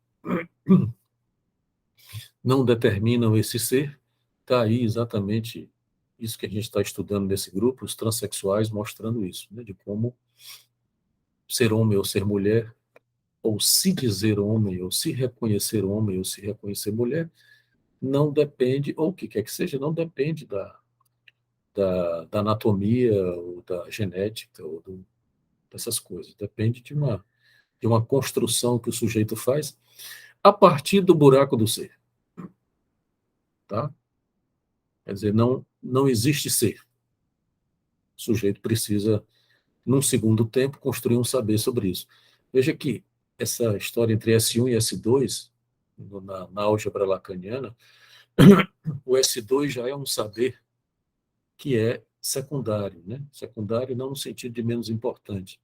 não determinam esse ser. Está aí exatamente isso que a gente está estudando nesse grupo, os transexuais mostrando isso, né? De como ser homem ou ser mulher, ou se dizer homem, ou se reconhecer homem, ou se reconhecer mulher, não depende, ou o que quer que seja, não depende da anatomia, ou da genética, ou dessas coisas. Depende de uma construção que o sujeito faz a partir do buraco do ser. Tá? Quer dizer, não existe ser. O sujeito precisa, num segundo tempo, construir um saber sobre isso. Veja que essa história entre S1 e S2, na álgebra lacaniana, o S2 já é um saber que é secundário, né? Secundário não no sentido de menos importante,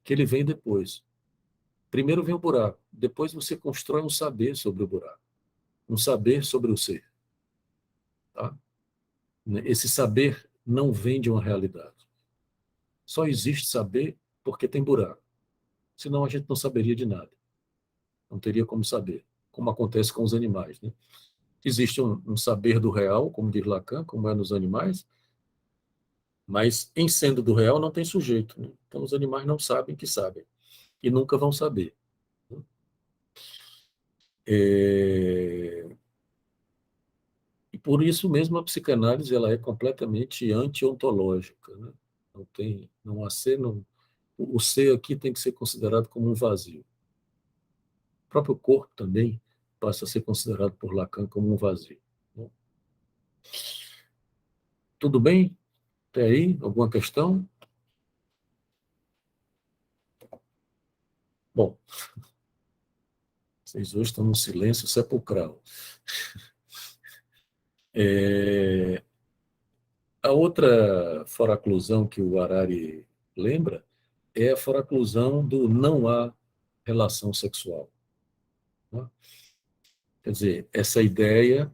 que ele vem depois. Primeiro vem o buraco, depois você constrói um saber sobre o buraco, um saber sobre o ser. Tá? Esse saber não vem de uma realidade. Só existe saber porque tem buraco. Senão a gente não saberia de nada. Não teria como saber, como acontece com os animais, né? Existe um saber do real, como diz Lacan, como é nos animais, mas em sendo do real não tem sujeito, né? Então os animais não sabem que sabem e nunca vão saber. É... E por isso mesmo a psicanálise ela é completamente anti-ontológica, né? Não há ser, o ser aqui tem que ser considerado como um vazio. O próprio corpo também passa a ser considerado por Lacan como um vazio, né? Tudo bem? Até aí? Alguma questão? Bom, vocês hoje estão num silêncio sepulcral. É, a outra foraclusão que o Harari lembra é a foraclusão do não há relação sexual, né? Quer dizer, essa ideia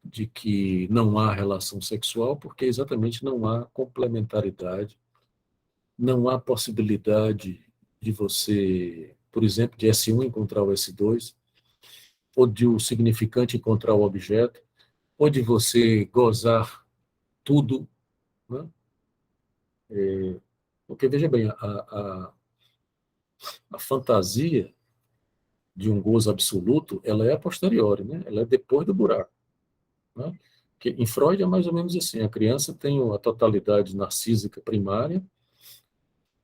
de que não há relação sexual porque exatamente não há complementaridade, não há possibilidade de você, por exemplo, de S1 encontrar o S2, ou de o significante encontrar o objeto, ou de você gozar tudo, né? Porque, veja bem, a fantasia de um gozo absoluto, ela é a posteriori, né? Ela é depois do buraco, né? Que em Freud é mais ou menos assim, a criança tem a totalidade narcísica primária,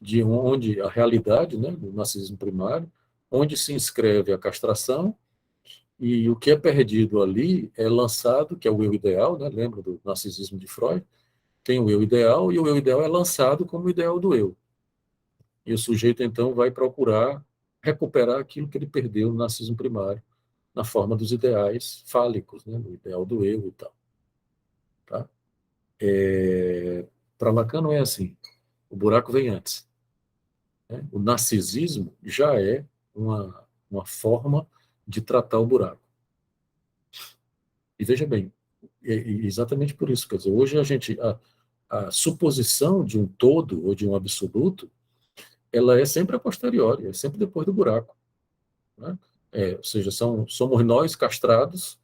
de onde a realidade, né, do narcisismo primário, onde se inscreve a castração, e o que é perdido ali é lançado, que é o eu ideal, né? Lembra do narcisismo de Freud? Tem o eu ideal, e o eu ideal é lançado como o ideal do eu. E o sujeito, então, vai procurar recuperar aquilo que ele perdeu no narcisismo primário, na forma dos ideais fálicos, né? Do ideal do eu e tal. Tá? Para Lacan não é assim. O buraco vem antes, né? O narcisismo já é uma forma de tratar o buraco. E veja bem, exatamente por isso, quer dizer, hoje a suposição de um todo ou de um absoluto, ela é sempre a posteriori, é sempre depois do buraco, né? Ou seja, somos nós castrados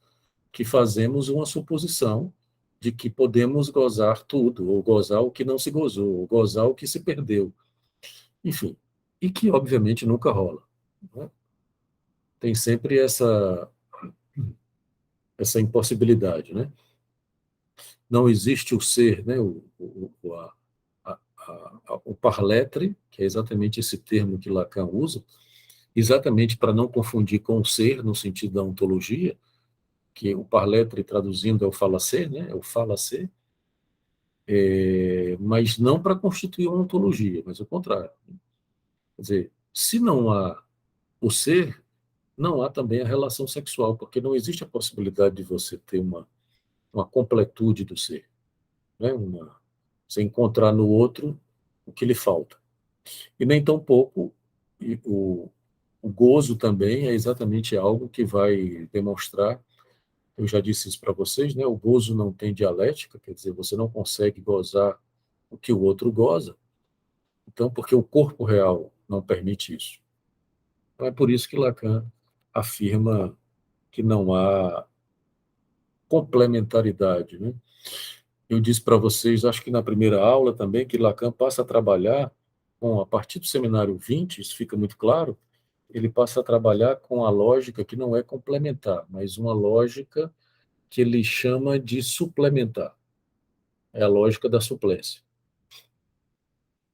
que fazemos uma suposição de que podemos gozar tudo, ou gozar o que não se gozou, ou gozar o que se perdeu, enfim, e que obviamente nunca rola, né? Tem sempre essa impossibilidade, né? Não existe o ser, né? O parletre, que é exatamente esse termo que Lacan usa, exatamente para não confundir com o ser, no sentido da ontologia, que o parletre, traduzindo, é o fala-ser, né? É o fala-ser, mas não para constituir uma ontologia, mas o contrário. Quer dizer, se não há o ser, não há também a relação sexual, porque não existe a possibilidade de você ter uma completude do ser, né? Você encontrar no outro o que lhe falta. E nem tampouco o gozo também é exatamente algo que vai demonstrar, eu já disse isso para vocês, né? O gozo não tem dialética, quer dizer, você não consegue gozar o que o outro goza, então, porque o corpo real não permite isso. Então, é por isso que Lacan afirma que não há complementaridade, né? Eu disse para vocês, acho que na primeira aula também, que Lacan passa a trabalhar a partir do seminário 20, isso fica muito claro, ele passa a trabalhar com a lógica que não é complementar, mas uma lógica que ele chama de suplementar. É a lógica da suplência.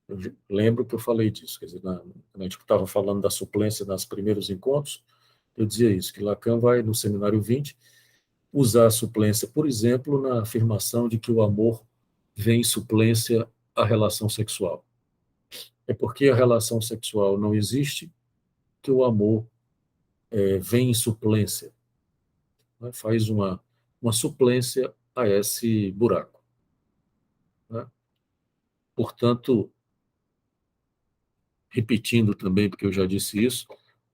Eu lembro que eu falei disso, quer dizer, quando a gente estava falando da suplência nos primeiros encontros, eu dizia isso, que Lacan vai, no seminário 20, usar a suplência, por exemplo, na afirmação de que o amor vem em suplência à relação sexual. É porque a relação sexual não existe que o amor vem em suplência, né? Faz uma suplência a esse buraco, né? Portanto, repetindo também, porque eu já disse isso,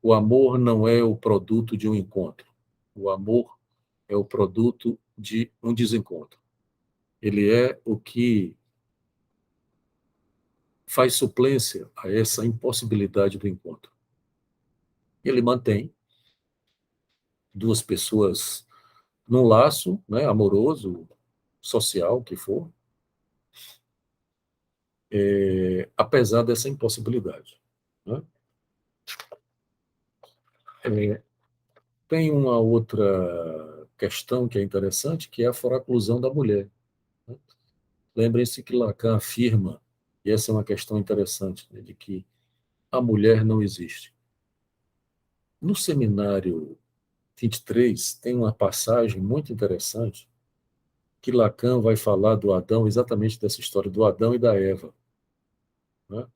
o amor não é o produto de um encontro. O amor é o produto de um desencontro. Ele é o que faz suplência a essa impossibilidade do encontro. Ele mantém duas pessoas num laço, né, amoroso, social, que for, apesar dessa impossibilidade, né? É, tem uma outra questão que é interessante, que é a foraclusão da mulher, né? Lembrem-se que Lacan afirma, e essa é uma questão interessante, né, de que a mulher não existe. No seminário 23, tem uma passagem muito interessante que Lacan vai falar do Adão, exatamente dessa história do Adão e da Eva, né?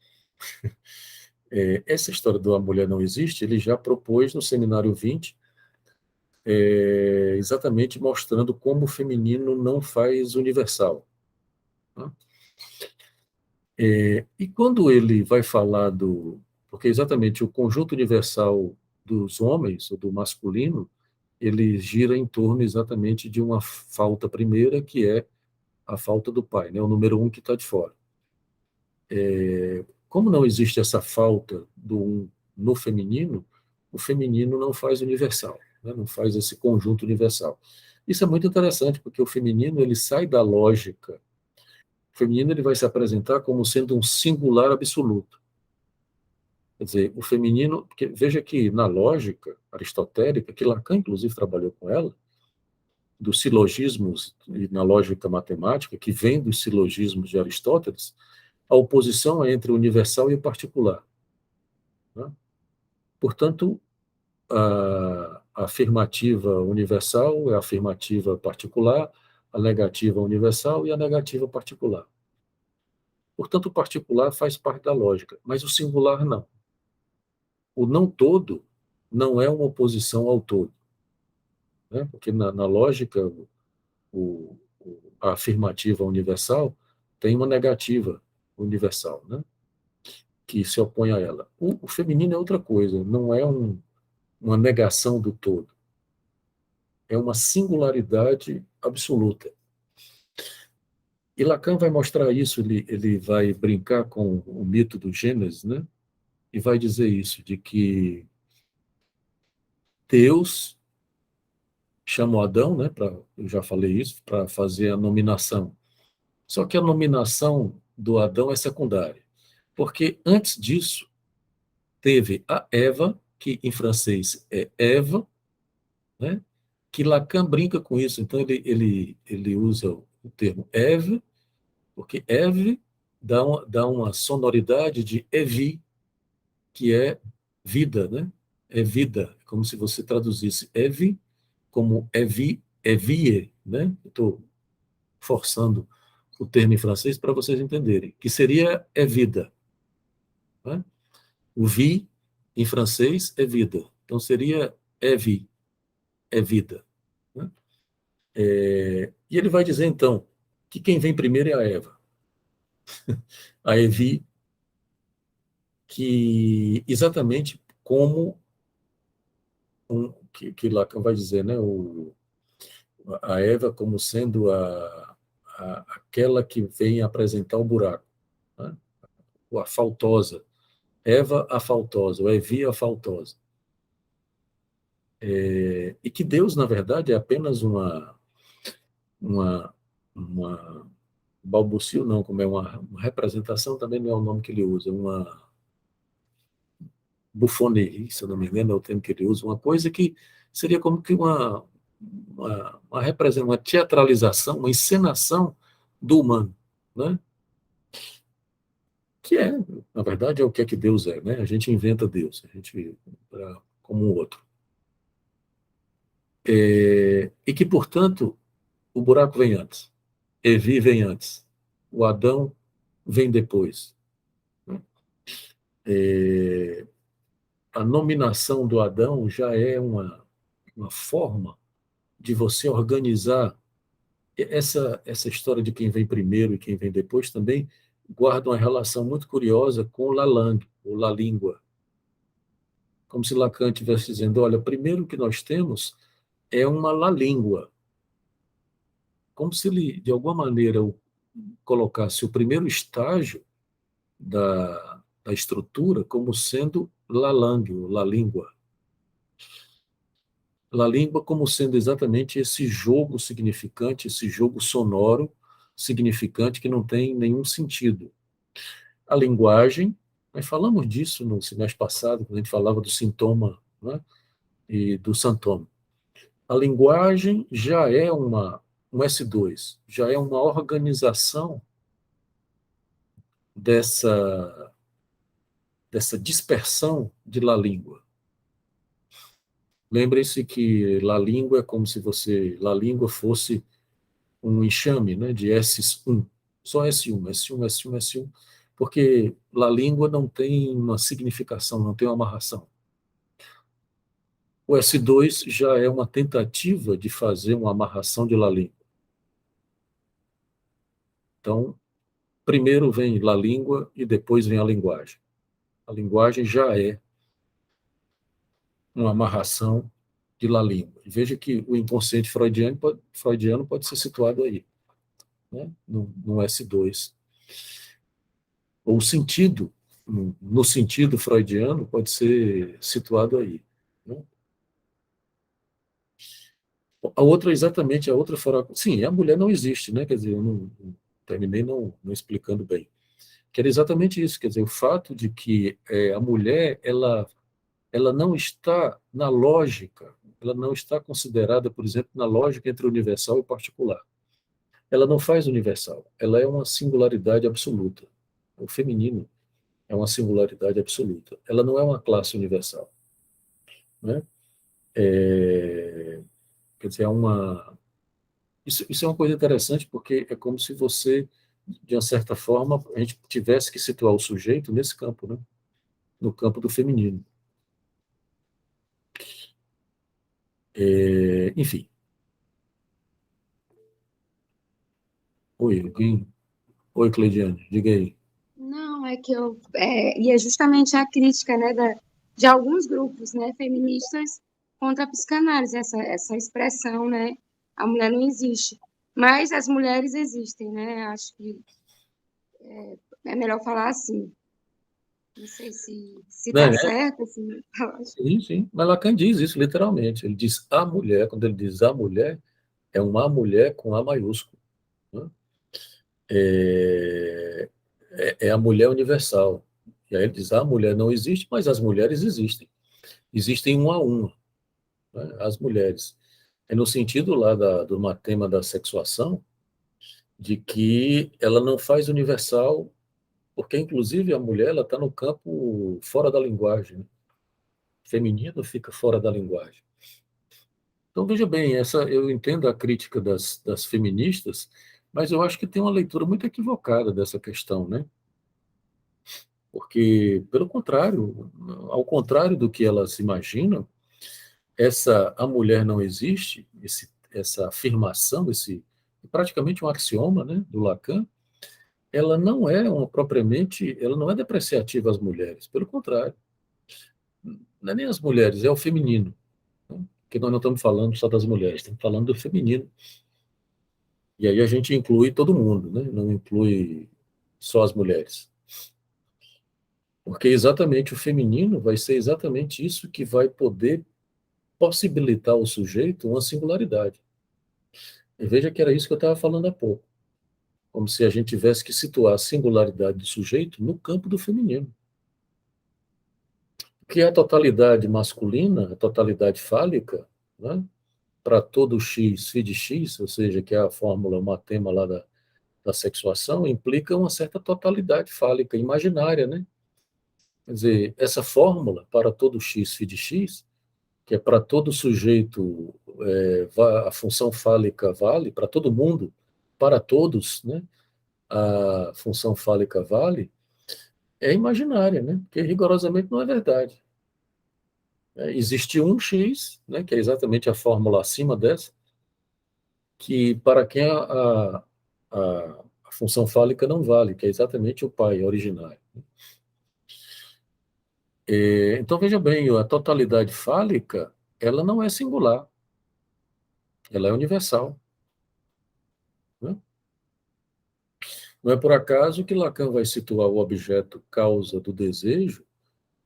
Essa história do a mulher não existe, ele já propôs no seminário 20, exatamente mostrando como o feminino não faz universal, né? E quando ele vai falar porque exatamente o conjunto universal dos homens, ou do masculino, ele gira em torno exatamente de uma falta primeira, que é a falta do pai, né? O número um que está de fora. Como não existe essa falta do um no feminino, o feminino não faz universal, né? Não faz esse conjunto universal. Isso é muito interessante, porque o feminino ele sai da lógica. O feminino ele vai se apresentar como sendo um singular absoluto. Quer dizer, o feminino, porque veja que na lógica aristotélica, que Lacan inclusive trabalhou com ela, dos silogismos e na lógica matemática, que vem dos silogismos de Aristóteles, a oposição é entre o universal e o particular, né? Portanto, a afirmativa universal é a afirmativa particular, a negativa universal e a negativa particular. Portanto, o particular faz parte da lógica, mas o singular não. O não todo não é uma oposição ao todo, né? Porque na lógica, o, a afirmativa universal tem uma negativa universal, né? Que se opõe a ela. O feminino é outra coisa, não é uma negação do todo, é uma singularidade absoluta. E Lacan vai mostrar isso, ele vai brincar com o mito do Gênesis, né? E vai dizer isso, de que Deus chama o Adão, né, eu já falei isso, para fazer a nominação. Só que a nominação do Adão é secundária, porque antes disso teve a Eva, que em francês é Eva, né, que Lacan brinca com isso, então ele usa o termo Eve, porque Eve dá uma sonoridade de Evi, que é vida, né? É vida, como se você traduzisse Evi como Evi, Evie, né? Estou forçando o termo em francês para vocês entenderem, que seria é vida, né? O vi em francês é vida, então seria Evi, é vida, né? E ele vai dizer então que quem vem primeiro é a Eva, a Evi, que exatamente como que Lacan vai dizer, né? A Eva como sendo aquela que vem apresentar o buraco, né? A faltosa. Eva a faltosa, ou Evi a faltosa. E que Deus, na verdade, é apenas uma, uma balbucio, não, como é uma representação, também não é o nome que ele usa, uma bufonerie, se eu não me engano, é o termo que ele usa, uma coisa que seria como que uma teatralização, uma encenação do humano, né? Que é, na verdade, é o que é que Deus é, né? A gente inventa Deus, a gente como um outro. E que, portanto, o buraco vem antes, Evi vem antes, o Adão vem depois, né? É, a nominação do Adão já é uma forma de você organizar essa história de quem vem primeiro e quem vem depois também guarda uma relação muito curiosa com la langue, ou la língua. Como se Lacan estivesse dizendo, olha, primeiro que nós temos é uma la língua. Como se ele, de alguma maneira, colocasse o primeiro estágio da estrutura como sendo la langue, ou la língua. La língua como sendo exatamente esse jogo significante, esse jogo sonoro significante que não tem nenhum sentido. A linguagem, nós falamos disso no semestre passado, quando a gente falava do sintoma, né, e do santoma. A linguagem já é um S2, já é uma organização dessa dispersão de la língua. Lembrem-se que la língua é como se la língua fosse um enxame, né, de S1, só S1, S1, S1, S1, porque la língua não tem uma significação, não tem uma amarração. O S2 já é uma tentativa de fazer uma amarração de la língua. Então, primeiro vem la língua e depois vem a linguagem. A linguagem já é uma amarração de la língua. E veja que o inconsciente freudiano pode ser situado aí, né, no S2. Ou o sentido, no sentido freudiano, pode ser situado aí, né? A outra, exatamente, a outra fora. Sim, a mulher não existe, né? Quer dizer, eu não terminei não explicando bem. Que era exatamente isso, quer dizer, o fato de que a mulher, ela não está na lógica, ela não está considerada, por exemplo, na lógica entre universal e particular. Ela não faz universal, ela é uma singularidade absoluta. O feminino é uma singularidade absoluta. Ela não é uma classe universal, né? Quer dizer, isso é uma coisa interessante porque é como se você, de uma certa forma, a gente tivesse que situar o sujeito nesse campo, né? No campo do feminino. Enfim. Oi, alguém? Oi, Cleidiane, diga aí. Não, é que e é justamente a crítica, né, de alguns grupos, né, feministas contra a psicanálise, essa expressão, né, a mulher não existe, mas as mulheres existem, né, acho que é melhor falar assim. Não sei se Não, está certo, assim, sim, sim. Mas Lacan diz isso literalmente. Ele diz a mulher, quando ele diz a mulher, é uma mulher com A maiúsculo, né? É, é a mulher universal. E aí ele diz, a mulher não existe, mas as mulheres existem. Existem uma, né, as mulheres. É no sentido lá do tema da sexuação, de que ela não faz universal, porque inclusive a mulher ela está no campo fora da linguagem, né? Feminino fica fora da linguagem. Então veja bem, eu entendo a crítica das feministas, mas eu acho que tem uma leitura muito equivocada dessa questão, né? Porque, pelo contrário, ao contrário do que elas imaginam, a mulher não existe, essa afirmação, esse praticamente um axioma, né, do Lacan, ela não é ela não é depreciativa às mulheres, pelo contrário, não é nem as mulheres, é o feminino, né? Porque nós não estamos falando só das mulheres, estamos falando do feminino. E aí a gente inclui todo mundo, né? Não inclui só as mulheres. Porque exatamente o feminino vai ser exatamente isso que vai poder possibilitar ao sujeito uma singularidade. E veja que era isso que eu estava falando há pouco. Como se a gente tivesse que situar a singularidade do sujeito no campo do feminino. Que é a totalidade masculina, a totalidade fálica, né? Para todo x, φ de x, ou seja, que é a fórmula, o matema lá da sexuação, implica uma certa totalidade fálica imaginária, né? Quer dizer, essa fórmula para todo x, φ de x, que é para todo sujeito, a função fálica vale, para todo mundo, para todos, né? A função fálica vale, é imaginária, né? Porque rigorosamente não é verdade. Existe um x, né, que é exatamente a fórmula acima dessa, que para quem a função fálica não vale, que é exatamente o pai originário. Então, veja bem, a totalidade fálica, ela não é singular, ela é universal, né? Não é por acaso que Lacan vai situar o objeto causa do desejo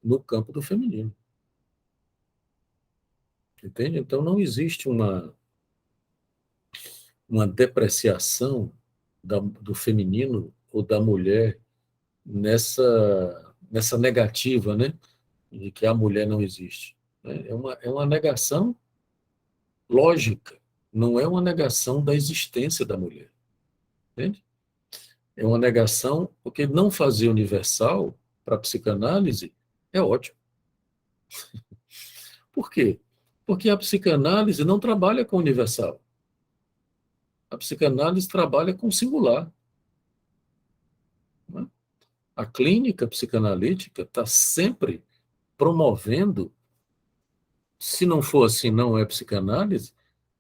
no campo do feminino, entende? Então, não existe uma depreciação do feminino ou da mulher nessa negativa, né, de que a mulher não existe. É uma negação lógica, não é uma negação da existência da mulher, entende? É uma negação, porque não fazer universal para a psicanálise é ótimo. Por quê? Porque a psicanálise não trabalha com universal. A psicanálise trabalha com singular, né? A clínica psicanalítica está sempre promovendo, se não for assim, não é psicanálise,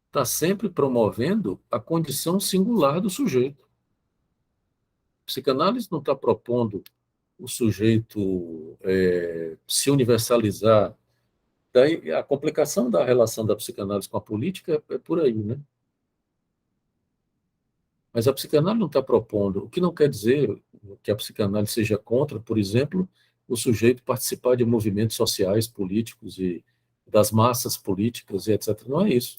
está sempre promovendo a condição singular do sujeito. A psicanálise não está propondo o sujeito se universalizar. Daí, a complicação da relação da psicanálise com a política é por aí, né? Mas a psicanálise não está propondo, o que não quer dizer que a psicanálise seja contra, por exemplo, o sujeito participar de movimentos sociais, políticos e das massas políticas e etc. Não é isso.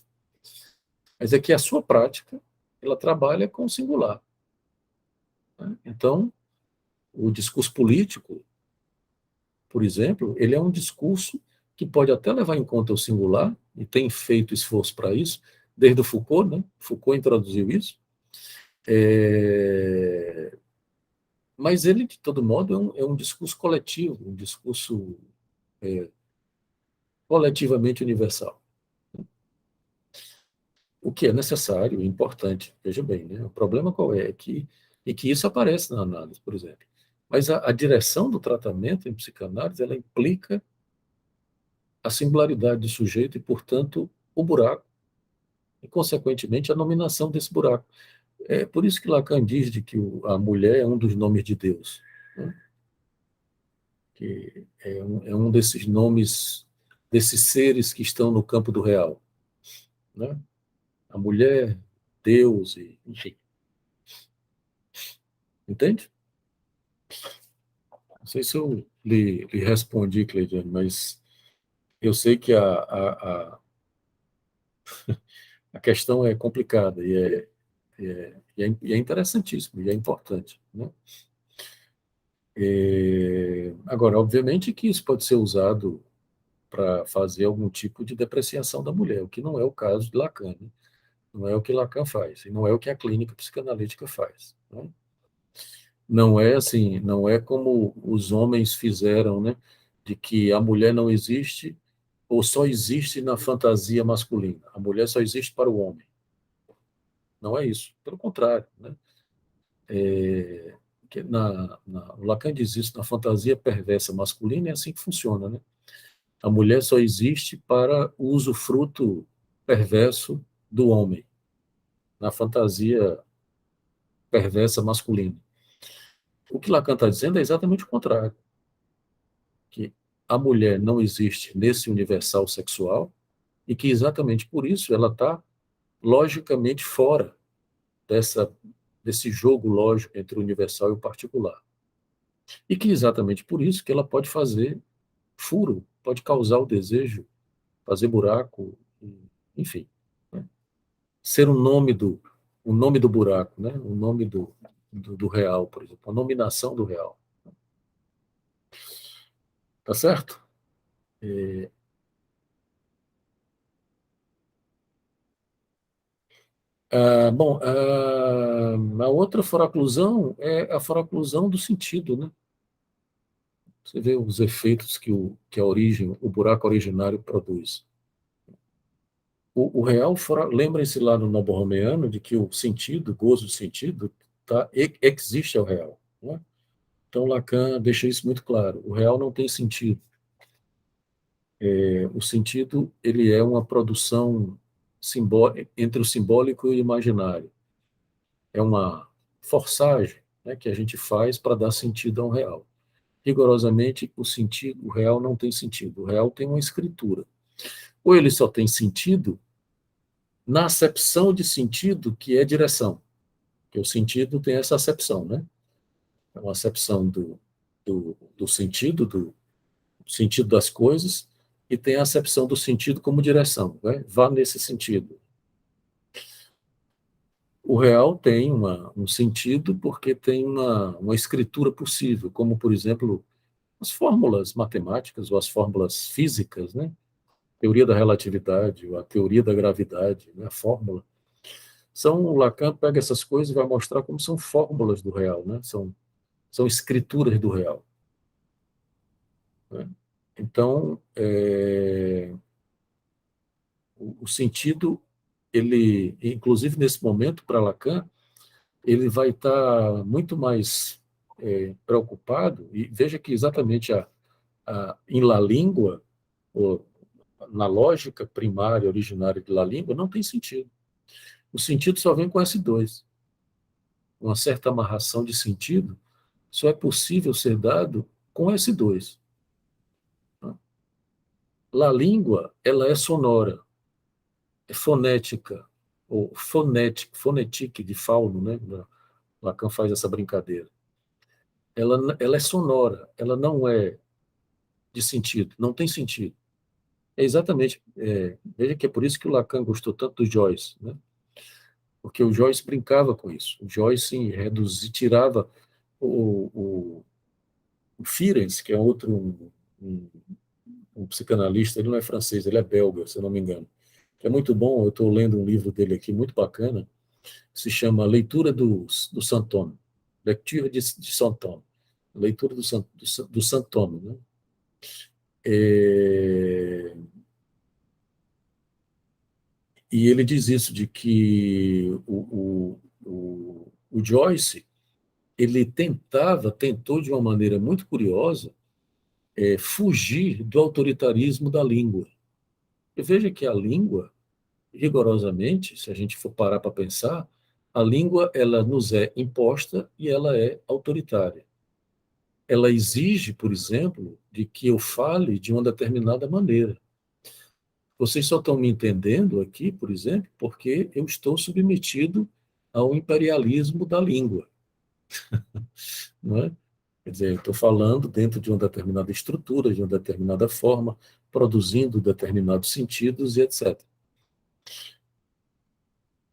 Mas é que a sua prática, ela trabalha com o singular, né? Então, o discurso político, por exemplo, ele é um discurso que pode até levar em conta o singular, e tem feito esforço para isso, desde o Foucault, né? Foucault introduziu isso. É... Mas ele, de todo modo, é um discurso coletivo, um discurso coletivamente universal. O que é necessário e importante, veja bem, né? O problema qual é? Que isso aparece na análise, por exemplo. Mas a direção do tratamento em psicanálise, ela implica a singularidade do sujeito e, portanto, o buraco, e, consequentemente, a nominação desse buraco. É por isso que Lacan diz de que a mulher é um dos nomes de Deus, né? Que é um desses nomes, desses seres que estão no campo do real, né? A mulher, Deus, enfim. Entende? Não sei se eu lhe respondi, Cleidiane, mas eu sei que a questão é complicada e é interessantíssimo, e é importante, né? Agora, obviamente que isso pode ser usado para fazer algum tipo de depreciação da mulher, o que não é o caso de Lacan, né? Não é o que Lacan faz, e não é o que a clínica psicanalítica faz, né? Não é assim, não é como os homens fizeram, né? De que a mulher não existe ou só existe na fantasia masculina. A mulher só existe para o homem. Não é isso. Pelo contrário, né? O Lacan diz isso, na fantasia perversa masculina é assim que funciona, né? A mulher só existe para o usufruto perverso do homem, na fantasia perversa masculina. O que Lacan está dizendo é exatamente o contrário, que a mulher não existe nesse universal sexual e que exatamente por isso ela está logicamente fora dessa, desse jogo lógico entre o universal e o particular. E que exatamente por isso que ela pode fazer furo, pode causar o desejo, fazer buraco, enfim, né? Ser o nome do buraco, né? O nome do real, por exemplo, a nominação do real. Tá certo? Bom, a outra foraclusão é a foraclusão do sentido, né? Você vê os efeitos que a origem, o buraco originário produz. O real, lembrem-se lá no Noborromeano de que o sentido, o gozo do sentido, tá, existe ao real, né? Então Lacan deixa isso muito claro. O real não tem sentido. O sentido ele é uma produção entre o simbólico e o imaginário. É uma forçagem, né, que a gente faz para dar sentido ao real. Rigorosamente, o real não tem sentido. O real tem uma escritura. Ou ele só tem sentido na acepção de sentido que é direção. Porque o sentido tem essa acepção, né? É uma acepção do sentido das coisas, e tem a acepção do sentido como direção, né? Vá nesse sentido. O real tem um sentido porque tem uma escritura possível, como, por exemplo, as fórmulas matemáticas ou as fórmulas físicas, né? Teoria da relatividade, ou a teoria da gravidade, né? A fórmula. O Lacan pega essas coisas e vai mostrar como são fórmulas do real, né? São escrituras do real, né? Então, o sentido, ele, inclusive nesse momento, para Lacan, ele vai estar muito mais preocupado, e veja que exatamente em La Língua, ou na lógica primária, originária de La Língua, não tem sentido. O sentido só vem com S2. Uma certa amarração de sentido só é possível ser dado com S2. La Língua, ela é sonora, é fonética, ou fonética de fauno, né? Lacan faz essa brincadeira. Ela é sonora, ela não é de sentido, não tem sentido. É exatamente, veja que é por isso que o Lacan gostou tanto do Joyce, né? Porque o Joyce brincava com isso. O Joyce tirava o Ferenczi, que é um, um psicanalista, ele não é francês, ele é belga, se eu não me engano, que é muito bom. Eu estou lendo um livro dele aqui, muito bacana, se chama Leitura do Santôme, Lecture de Santôme, leitura do Santôme, né? É, e ele diz isso, de que o Joyce, ele tentou de uma maneira muito curiosa, fugir do autoritarismo da língua. E veja que a língua, rigorosamente, se a gente for parar para pensar, a língua ela nos é imposta e ela é autoritária. Ela exige, por exemplo, de que eu fale de uma determinada maneira. Vocês só estão me entendendo aqui, por exemplo, porque eu estou submetido ao imperialismo da língua, não é? Quer dizer, estou falando dentro de uma determinada estrutura, de uma determinada forma, produzindo determinados sentidos e etc.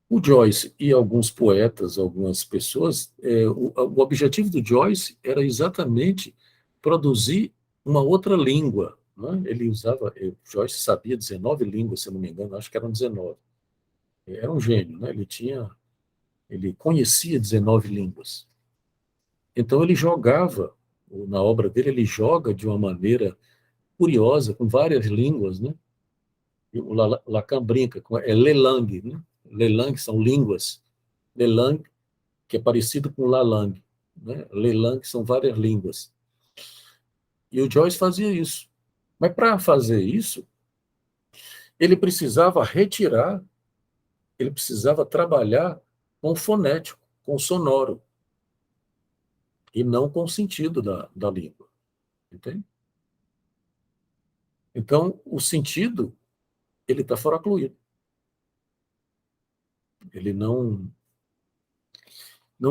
O Joyce e alguns poetas, algumas pessoas, o objetivo do Joyce era exatamente produzir uma outra língua. Né? Ele usava, Joyce sabia 19 línguas, se eu não me engano, acho que eram 19. Era um gênio, né? Ele conhecia 19 línguas. Então ele jogava, na obra dele, ele joga de uma maneira curiosa, com várias línguas, né? E o Lacan brinca com lelang, né? Lelang são línguas. Lelang, que é parecido com Lalang, né? Lelang são várias línguas. E o Joyce fazia isso. Mas para fazer isso, ele precisava retirar, ele precisava trabalhar com o fonético, com o sonoro, e não com o sentido da língua. Entende? Então, o sentido, ele está foracluído. Ele não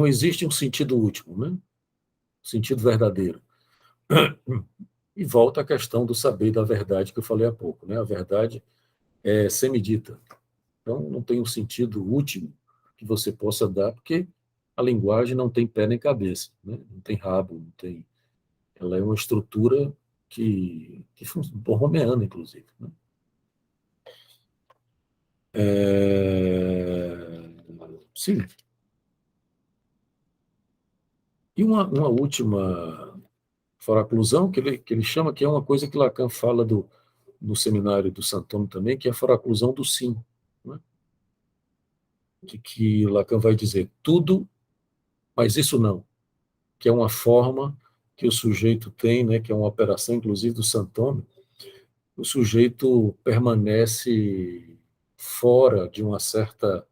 existe um sentido último, né? Sentido verdadeiro. E volta à questão do saber e da verdade que eu falei há pouco, né? A verdade é semidita. Então, não tem um sentido último que você possa dar, porque a linguagem não tem pé nem cabeça, né? Não tem rabo, não tem. Ela é uma estrutura que borromeana, inclusive. Né? Sim. E uma última foraclusão, que ele chama, que é uma coisa que Lacan fala no seminário do Sant'Antonio também, que é a foraclusão do sim. Né? Que Lacan vai dizer tudo, mas isso não, que é uma forma que o sujeito tem, né, que é uma operação, inclusive, do Sant'Antonio. O sujeito permanece fora de uma certa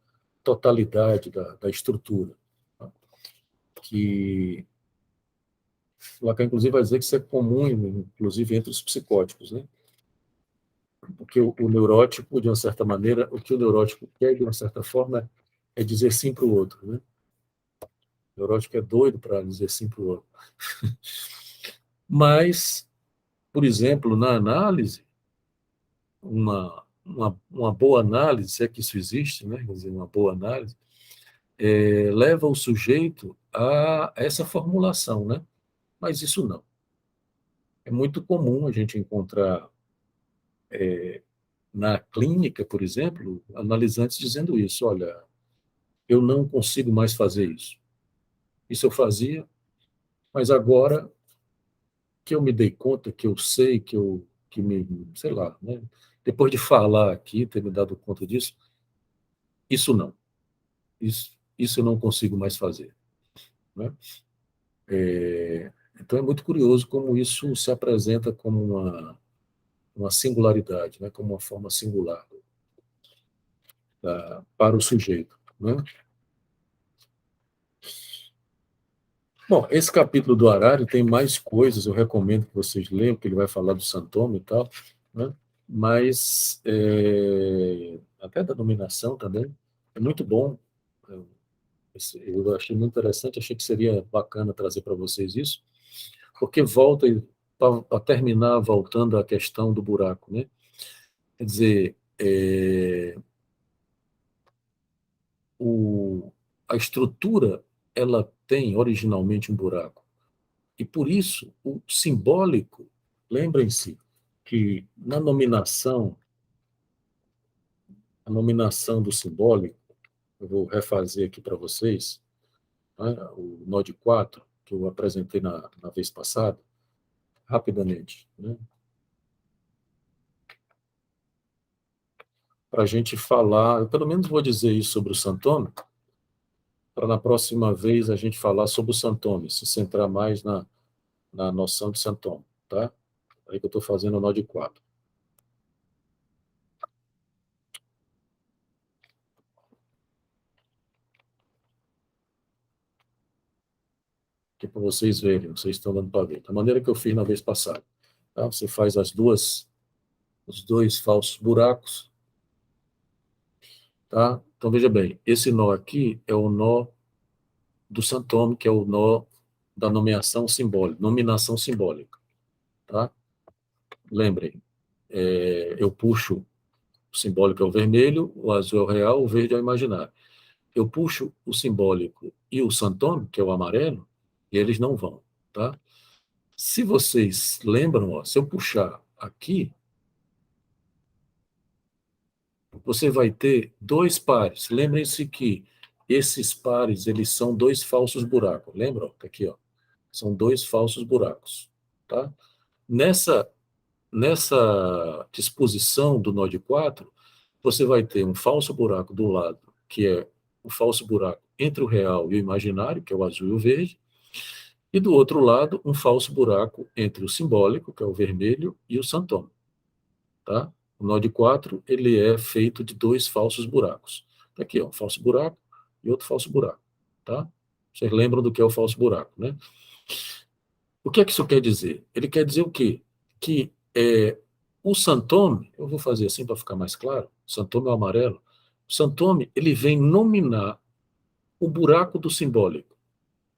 totalidade da estrutura. Tá? Que Lacan, inclusive, vai dizer que isso é comum, inclusive, entre os psicóticos, né? Porque o neurótico, de uma certa maneira, o que o neurótico quer, de uma certa forma, é dizer sim para o outro, né? O neurótico é doido para dizer sim para o outro. Mas, por exemplo, na análise, uma boa análise, se é que isso existe, né? Quer dizer, uma boa análise, leva o sujeito a essa formulação, né? Mas isso não. É muito comum a gente encontrar na clínica, por exemplo, analisantes dizendo isso: olha, eu não consigo mais fazer isso. Isso eu fazia, mas agora que eu me dei conta, que eu sei, sei lá, né? Depois de falar aqui, ter me dado conta disso, isso não. Isso eu não consigo mais fazer. Né? Então é muito curioso como isso se apresenta como uma singularidade, né? Como uma forma singular para o sujeito. Né? Bom, esse capítulo do Harari tem mais coisas, eu recomendo que vocês leiam, porque ele vai falar do Sant'Antonio e tal, né? Mas até da dominação também, é muito bom. Eu achei muito interessante, achei que seria bacana trazer para vocês isso, porque volta, para terminar, voltando à questão do buraco, né? Quer dizer, a estrutura, ela tem originalmente um buraco. E por isso, o simbólico, lembrem-se que na nominação, a nominação do simbólico, eu vou refazer aqui para vocês, né, o nó de 4, que eu apresentei na vez passada, rapidamente, né, para a gente falar, eu pelo menos vou dizer isso sobre o Sant'Antonio, para na próxima vez a gente falar sobre o Sant'Antonio, se centrar mais na noção de Sant'Antonio, tá? Aí que eu estou fazendo o nó de 4. Aqui para vocês verem, vocês estão dando para ver. Da maneira que eu fiz na vez passada. Tá? Você faz os dois falsos buracos. Tá? Então, veja bem, esse nó aqui é o nó do Sant'Antonio, que é o nó da nomeação simbólica, nominação simbólica, tá? Lembrem, eu puxo o simbólico é o vermelho, o azul é o real, o verde é o imaginário. Eu puxo o simbólico e o santônimo, que é o amarelo, e eles não vão, tá? Se vocês lembram, ó, se eu puxar aqui, você vai ter dois pares. Lembrem-se que esses pares, eles são dois falsos buracos. Lembram? Tá aqui, ó. São dois falsos buracos, tá? Nessa disposição do nó de 4, você vai ter um falso buraco do lado, que é o falso buraco entre o real e o imaginário, que é o azul e o verde, e do outro lado, um falso buraco entre o simbólico, que é o vermelho, e o santônimo, tá? O nó de 4, ele é feito de dois falsos buracos. Tá aqui, ó, um falso buraco e outro falso buraco, tá? Vocês lembram do que é o falso buraco, né? O que é que isso quer dizer? Ele quer dizer o quê? Que o santome, eu vou fazer assim para ficar mais claro, o santome é o amarelo, o santome, ele vem nominar o buraco do simbólico.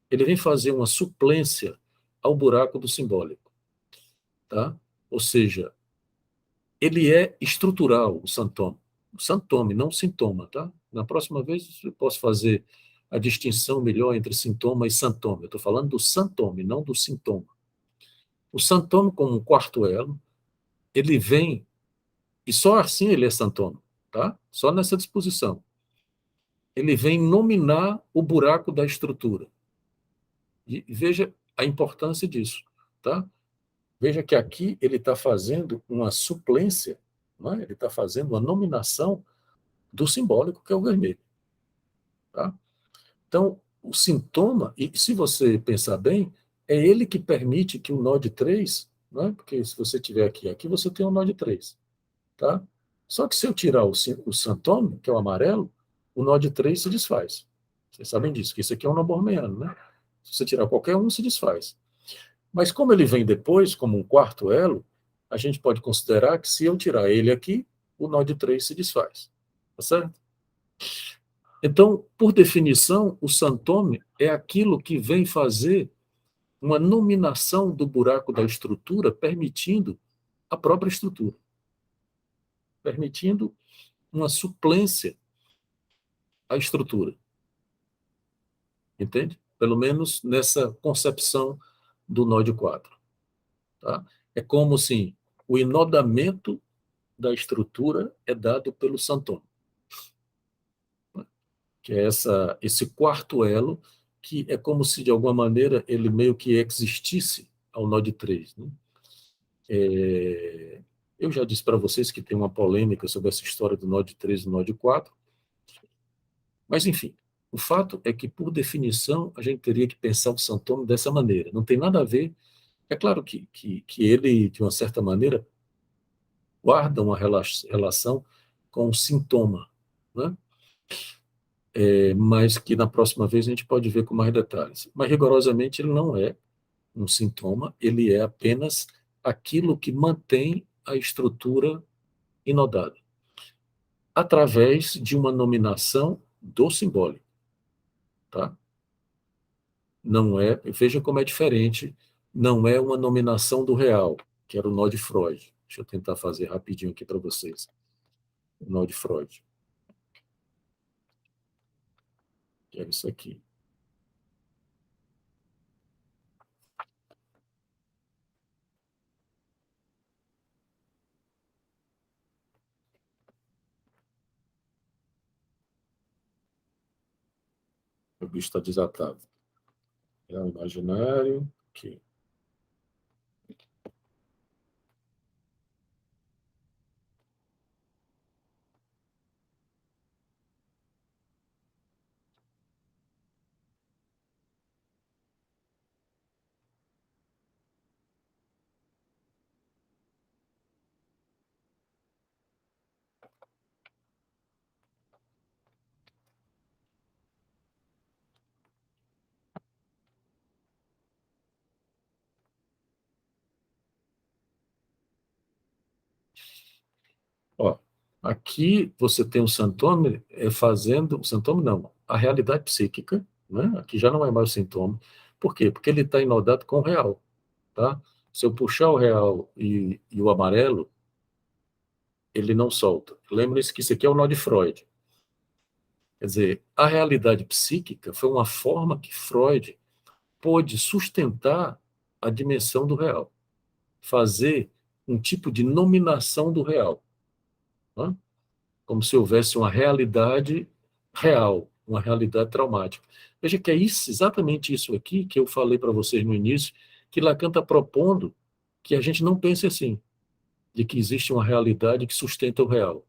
Ele vem fazer uma suplência ao buraco do simbólico, tá? Ou seja, ele é estrutural, o santome. O santome, não sintoma, tá? Na próxima vez eu posso fazer a distinção melhor entre sintoma e santoma. Eu estou falando do santome, não do sintoma. O santome, como um quarto elo, ele vem, e só assim ele é santoma, tá? Só nessa disposição. Ele vem nominar o buraco da estrutura. E veja a importância disso, tá? Veja que aqui ele está fazendo uma suplência, né? Ele está fazendo uma nominação do simbólico, que é o vermelho. Tá? Então, o sintoma, e se você pensar bem, é ele que permite que o nó de 3, né? Porque se você tiver aqui você tem um nó de 3. Tá? Só que se eu tirar o santônimo, que é o amarelo, o nó de 3 se desfaz. Vocês sabem disso, que isso aqui é um nó borromeano, né? Se você tirar qualquer um, se desfaz. Mas como ele vem depois, como um quarto elo, a gente pode considerar que se eu tirar ele aqui, o nó de 3 se desfaz. Tá certo? Então, por definição, o santome é aquilo que vem fazer uma nominação do buraco da estrutura, permitindo a própria estrutura. Permitindo uma suplência à estrutura. Entende? Pelo menos nessa concepção do nó de 4. Tá? É como se o enodamento da estrutura é dado pelo santônimo, que é esse quarto elo, que é como se, de alguma maneira, ele meio que existisse ao nó de 3. Né? Eu já disse para vocês que tem uma polêmica sobre essa história do nó de 3 e do nó de 4, mas, enfim, o fato é que, por definição, a gente teria que pensar o santônimo dessa maneira. Não tem nada a ver. É claro que ele, de uma certa maneira, guarda uma relação com o sintoma, né? Mas que na próxima vez a gente pode ver com mais detalhes. Mas, rigorosamente, ele não é um sintoma, ele é apenas aquilo que mantém a estrutura inodada, através de uma nominação do simbólico. Tá? Não é, veja como é diferente, não é uma nominação do real, que era o nó de Freud. Deixa eu tentar fazer rapidinho aqui para vocês. O nó de Freud. Que é isso aqui. O bicho está desatado. É o imaginário. Aqui. Ó, aqui você tem o santoma fazendo. O santoma não, a realidade psíquica, né? Aqui já não é mais o sintoma. Por quê? Porque ele está inodado com o real. Tá? Se eu puxar o real e o amarelo, ele não solta. Lembre-se que isso aqui é o nó de Freud. Quer dizer, a realidade psíquica foi uma forma que Freud pôde sustentar a dimensão do real, fazer um tipo de nominação do real, né? Como se houvesse uma realidade real, uma realidade traumática. Veja que é isso, exatamente isso aqui que eu falei para vocês no início, que Lacan está propondo que a gente não pense assim, de que existe uma realidade que sustenta o real.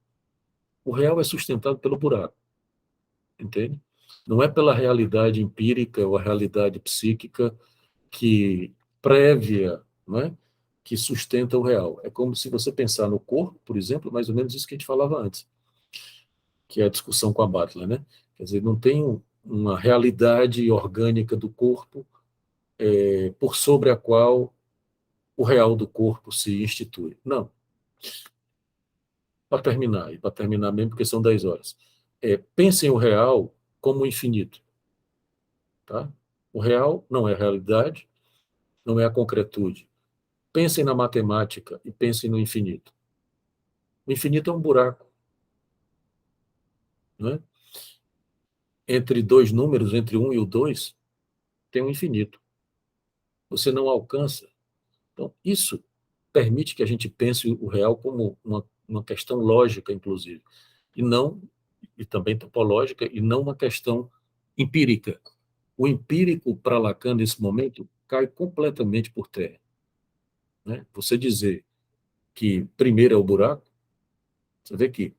O real é sustentado pelo buraco, entende? Não é pela realidade empírica ou a realidade psíquica que prévia, não é? Que sustenta o real. É como se você pensar no corpo, por exemplo, mais ou menos isso que a gente falava antes, que é a discussão com a Butler, né? Quer dizer, não tem uma realidade orgânica do corpo por sobre a qual o real do corpo se institui. Não. E para terminar mesmo, porque são 10 horas. Pensem o real como o infinito. Tá? O real não é a realidade, não é a concretude. Pensem na matemática e pensem no infinito. O infinito é um buraco. Não é? Entre dois números, entre 1 e o 2, tem um infinito. Você não alcança. Então, isso permite que a gente pense o real como uma questão lógica, inclusive, e também topológica, e não uma questão empírica. O empírico, para Lacan, nesse momento, cai completamente por terra. Né? Você dizer que primeiro é o buraco, você vê que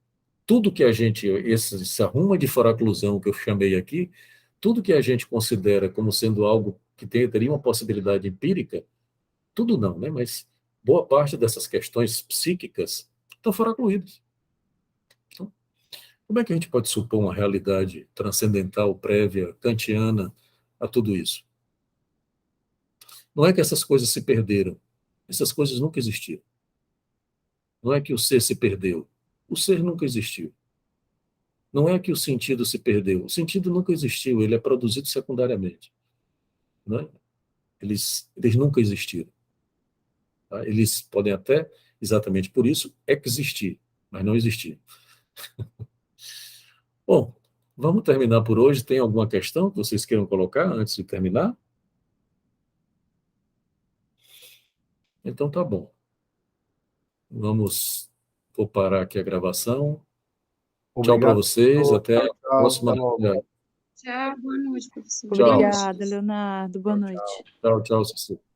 tudo que a gente, essa ruma de foraclusão que eu chamei aqui, tudo que a gente considera como sendo algo que teria uma possibilidade empírica, tudo não, né? Mas boa parte dessas questões psíquicas estão foracluídas. Então, como é que a gente pode supor uma realidade transcendental, prévia, kantiana a tudo isso? Não é que essas coisas se perderam. Essas coisas nunca existiram. Não é que o ser se perdeu. O ser nunca existiu. Não é que o sentido se perdeu. O sentido nunca existiu. Ele é produzido secundariamente. Não é? Eles nunca existiram. Tá? Eles podem até, exatamente por isso, existir, mas não existir. Bom, vamos terminar por hoje. Tem alguma questão que vocês queiram colocar antes de terminar? Então tá bom. Vou parar aqui a gravação. Tchau para Obrigado. vocês. Até a Tchau, próxima. até logo. Tchau, boa noite, professor. Tchau. Obrigada, Leonardo. Boa noite. Tchau, tchau, Cecília.